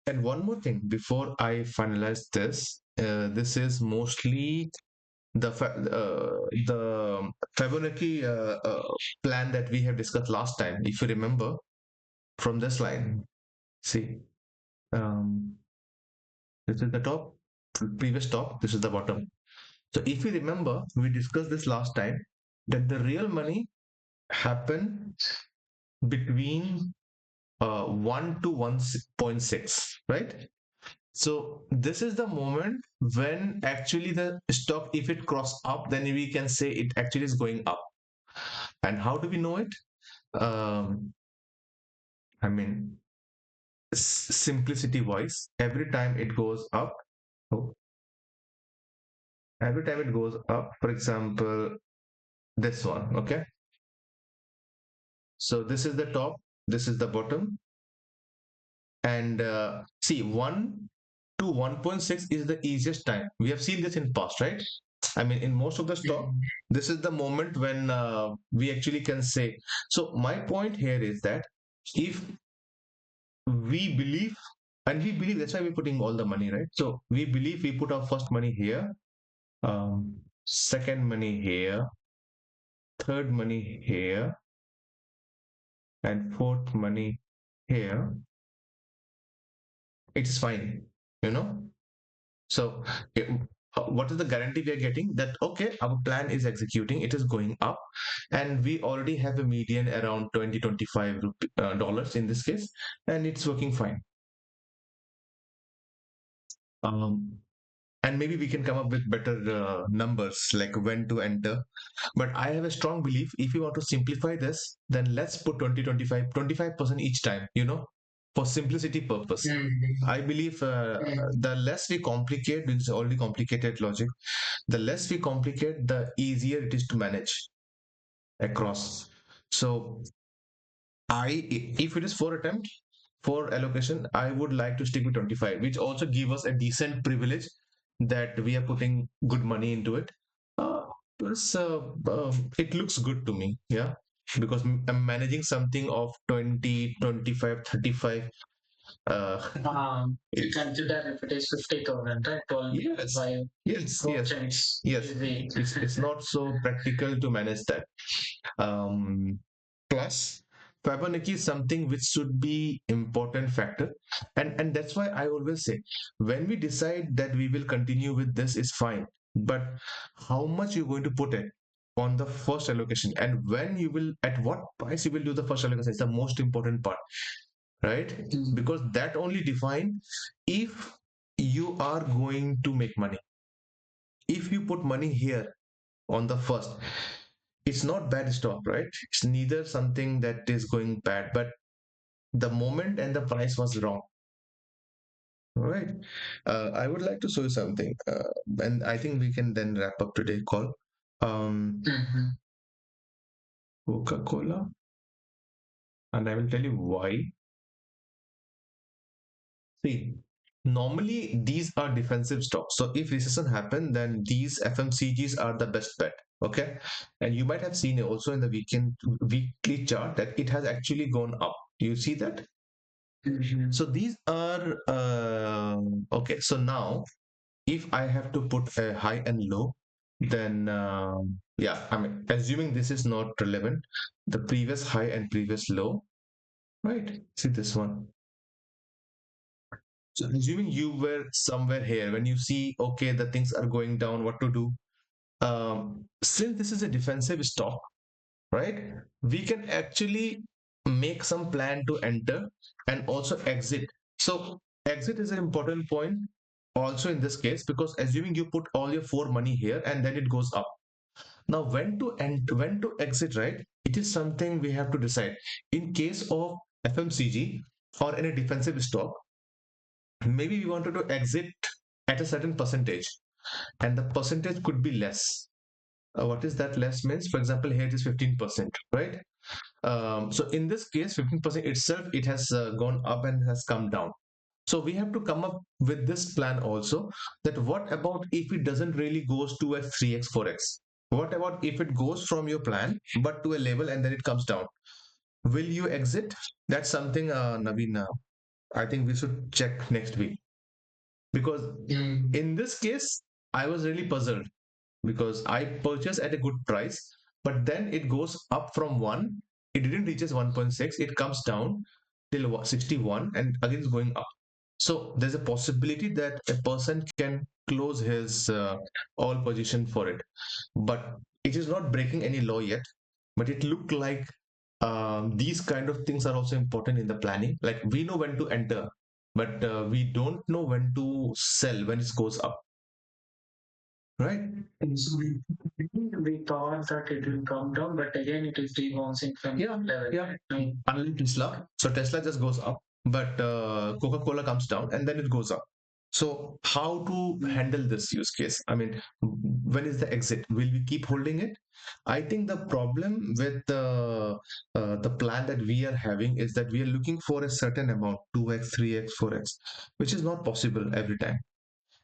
Speaker 1: And one more thing before I finalize this, this is mostly the Fibonacci plan that we have discussed last time. If you remember from this line, see, um, this is the top, previous top, this is the bottom. So if you remember, we discussed this last time, that the real money happen between 1 to 1.6, right? So this is the moment when actually the stock, if it cross up, then we can say it actually is going up. And how do we know it? Um, I mean, simplicity wise, oh, every time it goes up, for example, this one, okay? So this is the top, this is the bottom, and see, 1 to 1.6 is the easiest time. We have seen this in past, right? I mean, in most of the stock, this is the moment when we actually can say. So my point here is that if we believe, and we believe, that's why we're putting all the money, right? So we believe we put our first money here, second money here, third money here, and fourth money here. It is fine, you know. So, what is the guarantee we are getting? That okay, our plan is executing, it is going up, and we already have a median around 20-25 dollars in this case, and it's working fine. Um, and maybe we can come up with better numbers like when to enter. But I have a strong belief, if you want to simplify this, then let's put 25% each time, for simplicity purpose. I believe the less we complicate, because it's already complicated logic, the less we complicate, the easier it is to manage across. So if it is 4 attempts, for allocation, I would like to stick with 25, which also give us a decent privilege that we are putting good money into it. Plus, it looks good to me, yeah, because I'm managing something of 20, 25, 35. Consider if it is 50,000, right? 12, yes, 5, yes. It's not so practical to manage that. Um, Plus, Fibonacci is something which should be important factor, and that's why I always say, when we decide that we will continue with this is fine, but how much you're going to put it on the first allocation, and when you will, at what price you will do the first allocation, is the most important part, right? Because that only define if you are going to make money. If you put money here on the first, it's not bad stock, right? It's neither something that is going bad, but the moment and the price was wrong. All right. I would like to show you something, and I think we can then wrap up today's call. Coca-Cola, and I will tell you why. See, normally these are defensive stocks. So if recession happen, then these FMCGs are the best bet. Okay, and you might have seen it also in the weekly chart that it has actually gone up. You see that? So these are okay. So now, if I have to put a high and low, then yeah, I mean, assuming this is not relevant, the previous high and previous low, right? See this one. So assuming you were somewhere here, when you see, okay, the things are going down, what to do? Since this is a defensive stock, right? We can actually make some plan to enter and also exit. So exit is an important point also in this case, because assuming you put all your four money here and then it goes up. Now, when to exit, right? It is something we have to decide. In case of FMCG or any defensive stock, maybe we wanted to exit at a certain percentage, and the percentage could be less. What is that less means? For example, here it is 15%, right? So in this case, 15% itself, it has gone up and has come down. So we have to come up with this plan also, that what about if it doesn't really goes 2x, 3x, 4x? What about if it goes from your plan but to a level and then it comes down? Will you exit? That's something, Naveen, I think we should check next week, because
Speaker 2: Mm.
Speaker 1: in this case, I was really puzzled because I purchased at a good price, but then it goes up from 1, it didn't reaches 1.6, it comes down till 61 and again it's going up. So there's a possibility that a person can close his all position for it, but it is not breaking any law yet. But it looked like these kind of things are also important in the planning. Like we know when to enter, but we don't know when to sell when it goes up, right?
Speaker 2: And so we thought that it will come down, but again it is rebounding from
Speaker 1: Yeah,
Speaker 2: level.
Speaker 1: yeah.
Speaker 2: Right?
Speaker 1: Unlike Tesla. So Tesla just goes up, but Coca-Cola comes down and then it goes up. So how to handle this use case? I mean, when is the exit? Will we keep holding it? I think the problem with the plan that we are having is that we are looking for a certain amount, 2x, 3x, 4x, which is not possible every time.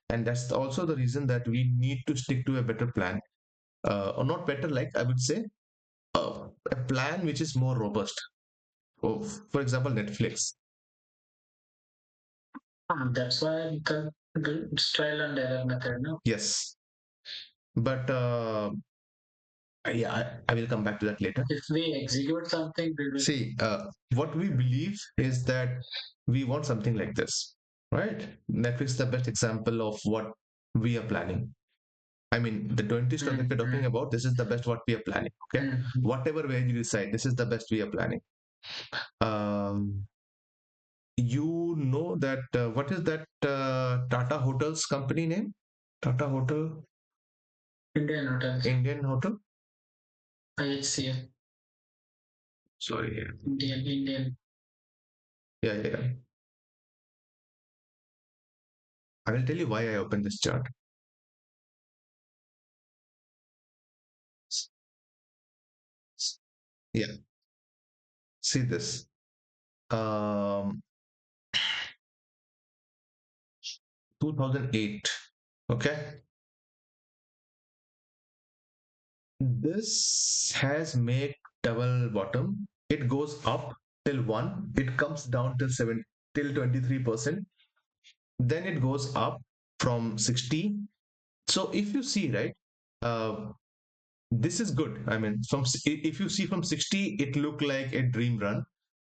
Speaker 1: And that's also the reason that we need to stick to a better plan. Or not better, like I would say, a plan which is more robust. For example, Netflix.
Speaker 2: That's why the trial and error method, no?
Speaker 1: Yes, but yeah, I will come back to that later.
Speaker 2: If we execute something, we will.
Speaker 1: See, what we believe is that we want something like this, right? Netflix is the best example of what we are planning. I mean, the 20 stock that we're talking about, this is the best what we are planning. Okay, whatever way you decide, this is the best we are planning. Um, you know that what is that Tata Hotels company name? Tata Hotel,
Speaker 2: Indian hotels.
Speaker 1: Indian Hotel.
Speaker 2: IHCL.
Speaker 1: Sorry, yeah,
Speaker 2: Indian.
Speaker 1: yeah, yeah, yeah. I will tell you why I opened this chart. Yeah, see this. Um, 2008. Okay, this has made double bottom. It goes up till 1, it comes down till 7, till 23%. Then it goes up from 60. So if you see, right, uh, this is good. I mean, if you see from 60, it looked like a dream run.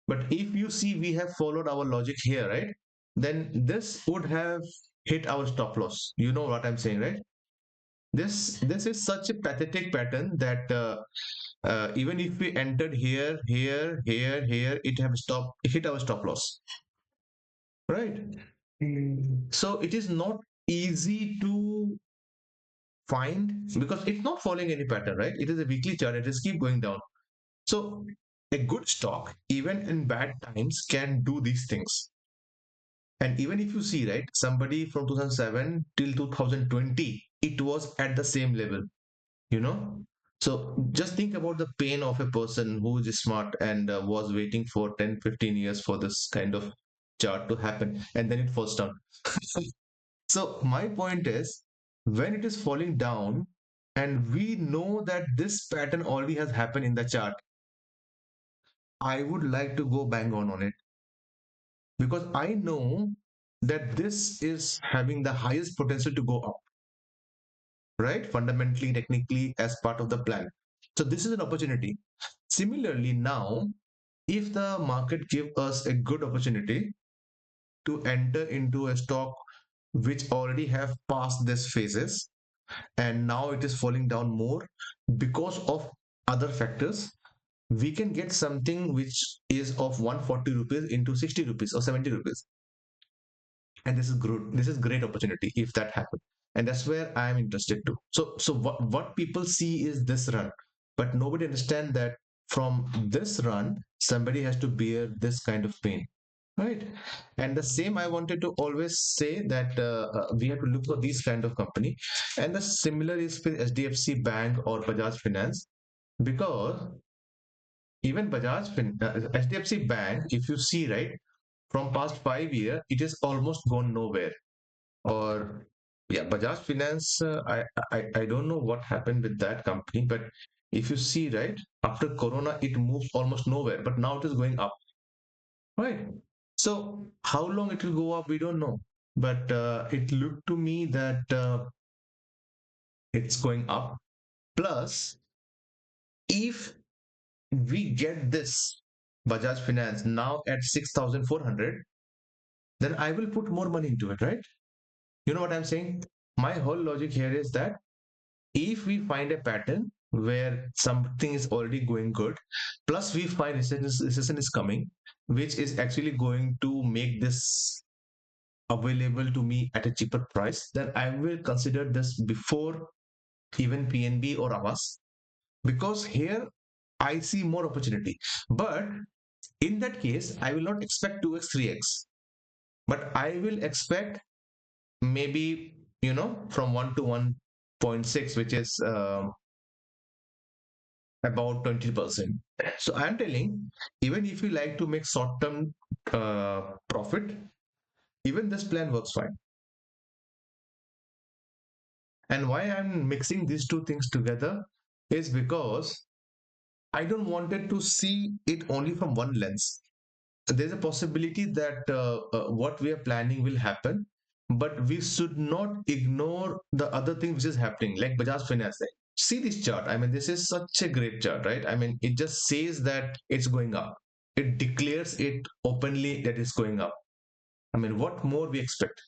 Speaker 1: But if you see, we have followed our logic here, right? Then this would have hit our stop loss. You know what I'm saying, right? This is such a pathetic pattern that even if we entered here, here, here, here, it hit our stop loss, right? So it is not easy to find because it's not following any pattern, right? It is a weekly chart. It just keep going down. So a good stock, even in bad times, can do these things. And even if you see, right, somebody from 2007 till 2020, it was at the same level, you know? So just think about the pain of a person who is smart and was waiting for 10, 15 years for this kind of chart to happen, and then it falls down. So my point is, when it is falling down, and we know that this pattern already has happened in the chart, I would like to go bang on it because I know that this is having the highest potential to go up, right? Fundamentally, technically, as part of the plan. So this is an opportunity. Similarly, now, if the market give us a good opportunity to enter into a stock which already have passed these phases and now it is falling down more because of other factors, we can get something which is of 140 rupees into 60 rupees or 70 rupees, and this is great opportunity if that happens. and that's where I am interested to. So what people see is this run, but nobody understand that from this run somebody has to bear this kind of pain, right? And the same I wanted to always say that we have to look for these kind of company, and the similar is with HDFC Bank or Bajaj Finance, because even HDFC Bank, if you see, right, from past 5 years it is almost gone nowhere. Or yeah, Bajaj Finance, I don't know what happened with that company, but if you see, right, after Corona it moved almost nowhere, but now it is going up, right? So how long it will go up, we don't know, but it looked to me that it's going up. Plus, if we get this Bajaj Finance now at 6,400, then I will put more money into it, right? You know what I'm saying? My whole logic here is that if we find a pattern where something is already going good, plus we find recession is coming, which is actually going to make this available to me at a cheaper price, then I will consider this before even PNB or Avas, because here I see more opportunity. But in that case, I will not expect 2x, 3x, but I will expect maybe, from 1 to 1.6, which is about 20%. So I'm telling, even if you like to make short-term profit, even this plan works fine. And why I'm mixing these two things together is because I don't wanted to see it only from one lens. There's a possibility that what we are planning will happen, but we should not ignore the other thing which is happening, like Bajaj Finance. See this chart. I mean, this is such a great chart, right? I mean, it just says that it's going up. It declares it openly that it's going up. I mean, what more we expect?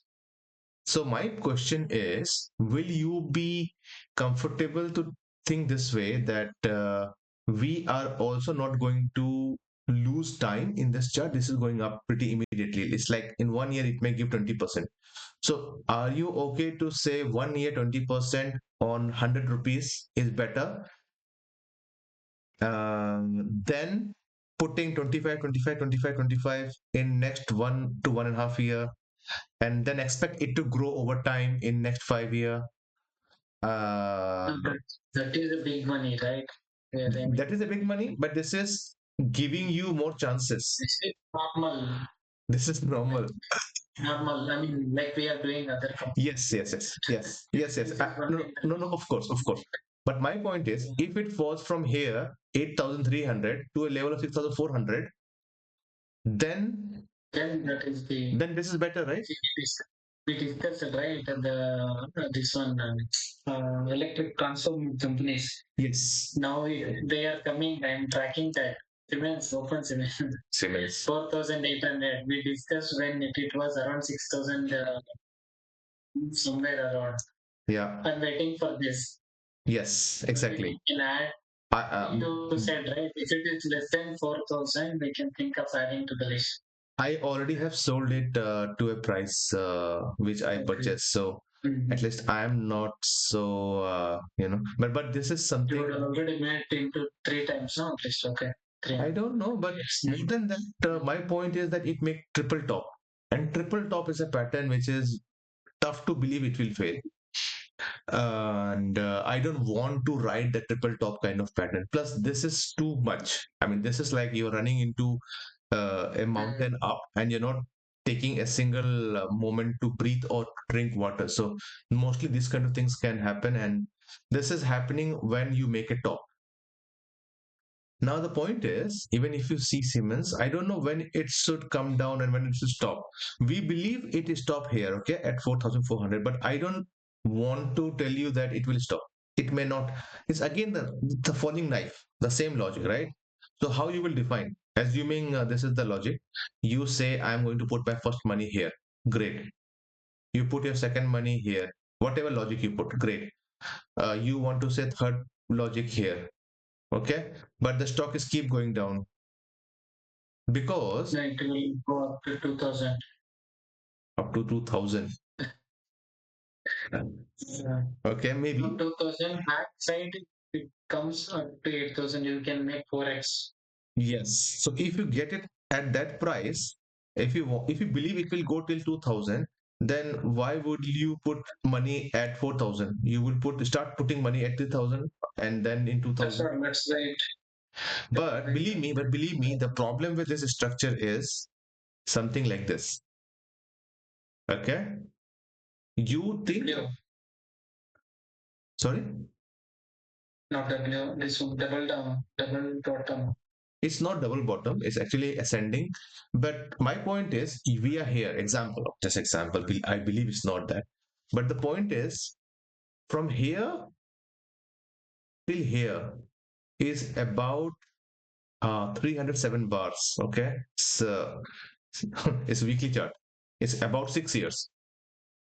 Speaker 1: So my question is, will you be comfortable to think this way, that we are also not going to lose time in this chart? This is going up pretty immediately. It's like in 1 year it may give 20%. So are you okay to say 1 year 20% on 100 rupees is better than putting 25, 25, 25, 25 in next 1 to 1.5 year, and then expect it to grow over time in next 5 year?
Speaker 2: But that is a big money, right? We are aiming.
Speaker 1: That is a big money, but this is giving you more chances.
Speaker 2: This is normal.
Speaker 1: This is normal.
Speaker 2: Normal. I mean, like we are doing other companies.
Speaker 1: Yes, yes, yes, yes, yes,
Speaker 2: This
Speaker 1: yes.
Speaker 2: is one
Speaker 1: No,
Speaker 2: thing
Speaker 1: no, no, of course, of course. But my point is, if it falls from here 8,300 to a level of 6,400, then
Speaker 2: that is the
Speaker 1: then this is better, right?
Speaker 2: we discussed it, right? This one electric transform companies.
Speaker 1: Yes.
Speaker 2: Now they are coming and tracking that. Siemens, open Siemens.
Speaker 1: Siemens.
Speaker 2: 4,800. We discussed when it was around 6,000, somewhere around.
Speaker 1: Yeah.
Speaker 2: I'm waiting for this.
Speaker 1: Yes, exactly.
Speaker 2: We can add.
Speaker 1: I,
Speaker 2: You said, right? If it is less than 4,000, we can think of adding to the list.
Speaker 1: I already have sold it to a price which I
Speaker 2: Okay.
Speaker 1: purchased. So at least I am not so but this is
Speaker 2: You
Speaker 1: something
Speaker 2: would have already made into 3 times, no? At least, okay. Three.
Speaker 1: I don't know, but more than that, my point is that it make triple top, and triple top is a pattern which is tough to believe it will fail. And I don't want to ride the triple top kind of pattern. Plus, this is too much. I mean, this is like you're running into a mountain up, and you're not taking a single moment to breathe or drink water. So mostly these kind of things can happen, and this is happening when you make a top. Now the point is, even if you see Siemens, I don't know when it should come down and when it should stop. We believe it is stop here, okay, at 4,400, but I don't want to tell you that it will stop. It may not. It's again the falling knife, the same logic, right? So how you will define? Assuming this is the logic, you say I'm going to put my first money here. Great. You put your second money here. Whatever logic you put, great. You want to say third logic here, okay, but the stock is keep going down because
Speaker 2: It will go up to 2,000.
Speaker 1: up to 2000.
Speaker 2: Yeah.
Speaker 1: Okay,
Speaker 2: From
Speaker 1: maybe.
Speaker 2: 2000 back side, it comes up to 8,000. You can make 4x.
Speaker 1: Yes. So if you get it at that price, if you believe it will go till 2000, then why would you put money at 4000? You will start putting money at 3000 and then in
Speaker 2: That's
Speaker 1: 2000.
Speaker 2: what. That's right. That's right.
Speaker 1: But believe me, the problem with this structure is something like this. Okay? You think,
Speaker 2: W,
Speaker 1: sorry,
Speaker 2: not W. This one, double down, double bottom.
Speaker 1: it's not double bottom, it's actually ascending. But my point is, we are here, just example, I believe it's not that. But the point is, from here till here is about 307 bars. Okay, so it's a weekly chart. It's about 6 years.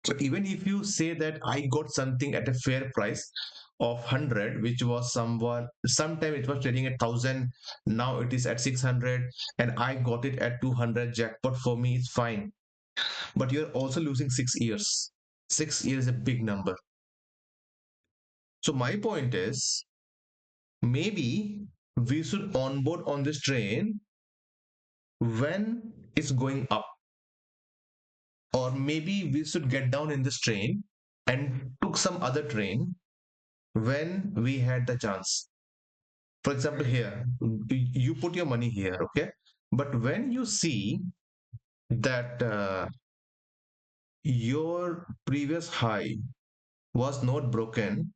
Speaker 1: So even if you say that I got something at a fair price of 100, which was sometime it was trading at 1000, now it is at 600, and I got it at 200 jackpot, for me it's fine. But you're also losing 6 years. 6 years is a big number. So my point is, maybe we should onboard on this train when it's going up, or maybe we should get down in this train and took some other train when we had the chance. For example, here you put your money here, okay, but when you see that your previous high was not broken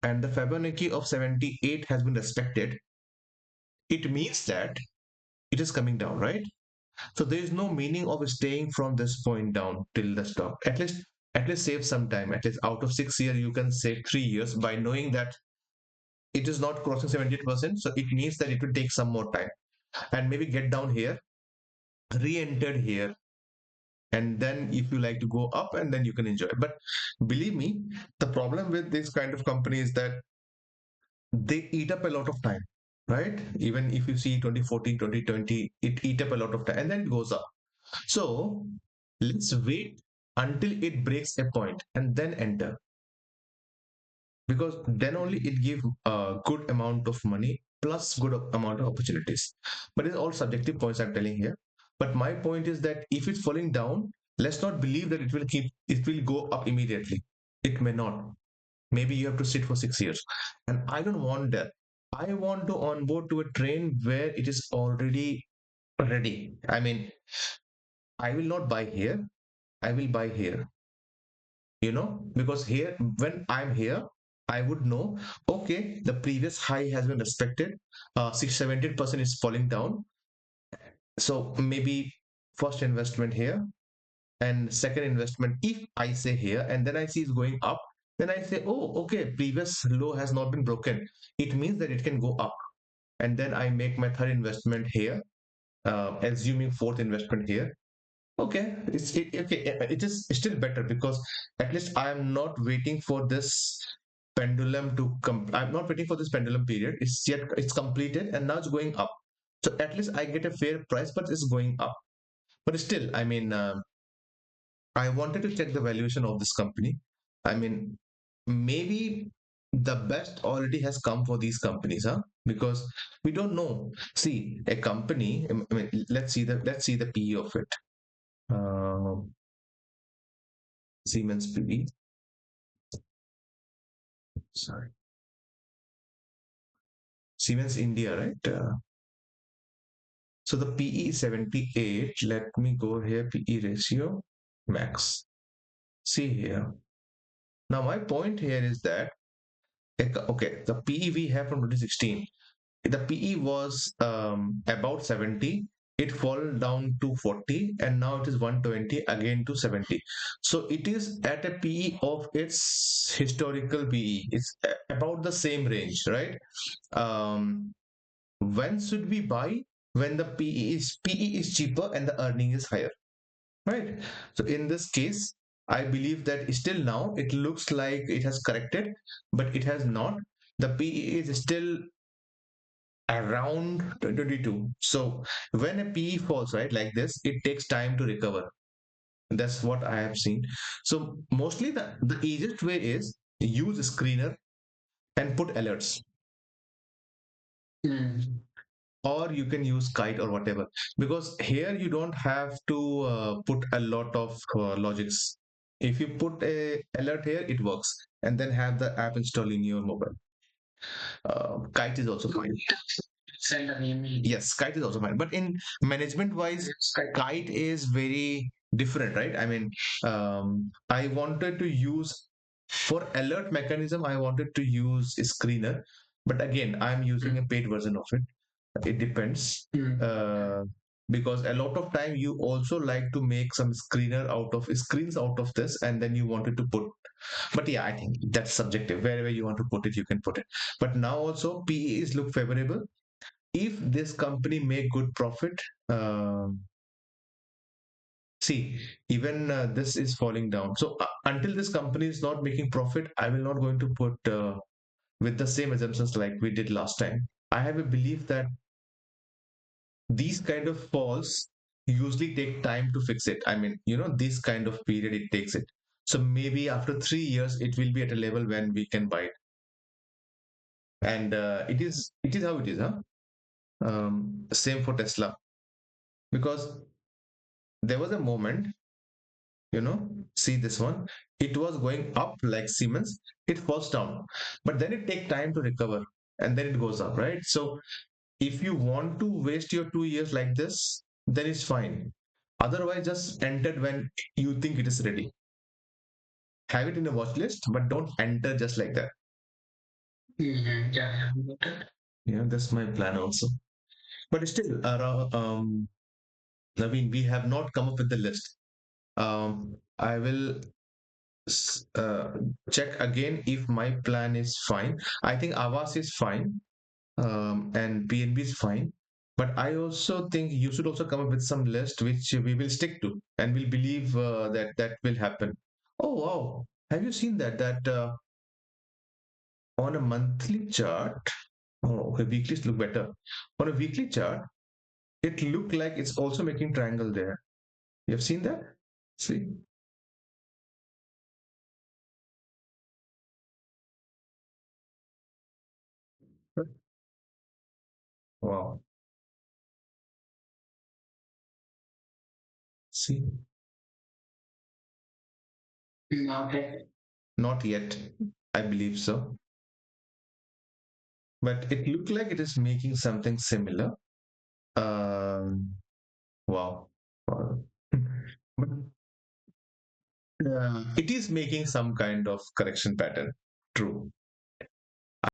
Speaker 1: and the Fibonacci of 78 has been respected, it means that it is coming down, right? So there is no meaning of staying from this point down till the stop. At least save some time. At least out of 6 years, you can save 3 years by knowing that it is not crossing 78%. So it means that it will take some more time. And maybe get down here, re-entered here. And then if you like to go up, and then you can enjoy. But believe me, the problem with this kind of company is that they eat up a lot of time, right? Even if you see 2014, 2020, it eat up a lot of time and then it goes up. So let's wait until it breaks a point and then enter, because then only it gives a good amount of money plus good amount of opportunities. But it's all subjective points I'm telling here. But my point is that if it's falling down, let's not believe that it will go up immediately. It may not. Maybe you have to sit for 6 years. And I don't want that. I want to onboard to a train where it is already ready. I mean, I will not buy here. I will buy here, because here, when I'm here, I would know, okay, the previous high has been respected. 670% is falling down. So maybe first investment here and second investment, if I say here, and then I see it's going up, then I say, oh, okay, previous low has not been broken. It means that it can go up. And then I make my third investment here, assuming fourth investment here. Okay, it is still better, because at least I am not waiting for this pendulum to come. I'm not waiting for this pendulum period. It's completed and now it's going up. So at least I get a fair price, but it's going up. But still, I mean, I wanted to check the valuation of this company. I mean, maybe the best already has come for these companies, huh? Because we don't know. See, a company. I mean, let's see the PE of it. Um, Siemens PE. Sorry, Siemens India, right? So the PE is 78. Let me go here. PE ratio max. See here. Now my point here is that, okay, the PE we have from 2016. The PE was about 70. It fall down to 40, and now it is 120 again to 70. So it is at a PE of its historical PE. It's about the same range, right? Um, when should we buy? When the PE is cheaper and the earning is higher, right? So in this case, I believe that still now it looks like it has corrected, but it has not. The PE is still around 22. So when a PE falls, right, like this, it takes time to recover. That's what I have seen. So mostly the easiest way is use screener and put alerts,
Speaker 2: Mm.
Speaker 1: or you can use kite or whatever, because here you don't have to put a lot of logics. If you put a alert here, it works, and then have the app installed in your mobile. Kite is also fine.
Speaker 2: Send an email.
Speaker 1: Yes, kite is also fine, but in management wise,
Speaker 2: Yes, correct.
Speaker 1: kite is very different, right? I mean, I wanted to use, for alert mechanism, I wanted to use a screener, but again, I'm using a
Speaker 2: Mm.
Speaker 1: paid version of it. It depends,
Speaker 2: Mm.
Speaker 1: uh, because a lot of time you also like to make some screener out of screens out of this, and then you wanted to put. But yeah, I think that's subjective. Wherever you want to put it, you can put it. But now also PEs look favorable if this company make good profit. See, even this is falling down, so until this company is not making profit, I will not going to put with the same assumptions like we did last time. I have a belief that these kind of falls usually take time to fix it. I mean, this kind of period it takes it. So maybe after 3 years it will be at a level when we can buy it. And it is how it is, huh? Same for Tesla, because there was a moment, see this one, it was going up like Siemens, it falls down, but then it take time to recover, and then it goes up, right? So if you want to waste your 2 years like this, then it's fine. Otherwise, just enter when you think it is ready. Have it in a watch list, but don't enter just like that.
Speaker 2: Mhm. Yeah, yeah, got it.
Speaker 1: Yeah, that's my plan also. But still, Naveen, we have not come up with the list. I will check again if my plan is fine. I think Avas is fine, and PNB is fine. But I also think you should also come up with some list which we will stick to, and we'll believe that that will happen. Oh wow! Have you seen that? On a monthly chart, oh, okay, weeklies look better. On a weekly chart, it looked like it's also making triangle there. You have seen that? See? Wow. See?
Speaker 2: Okay.
Speaker 1: Not yet. I believe so. But it looked like it is making something similar. Um, wow. Wow. But it is making some kind of correction pattern. True.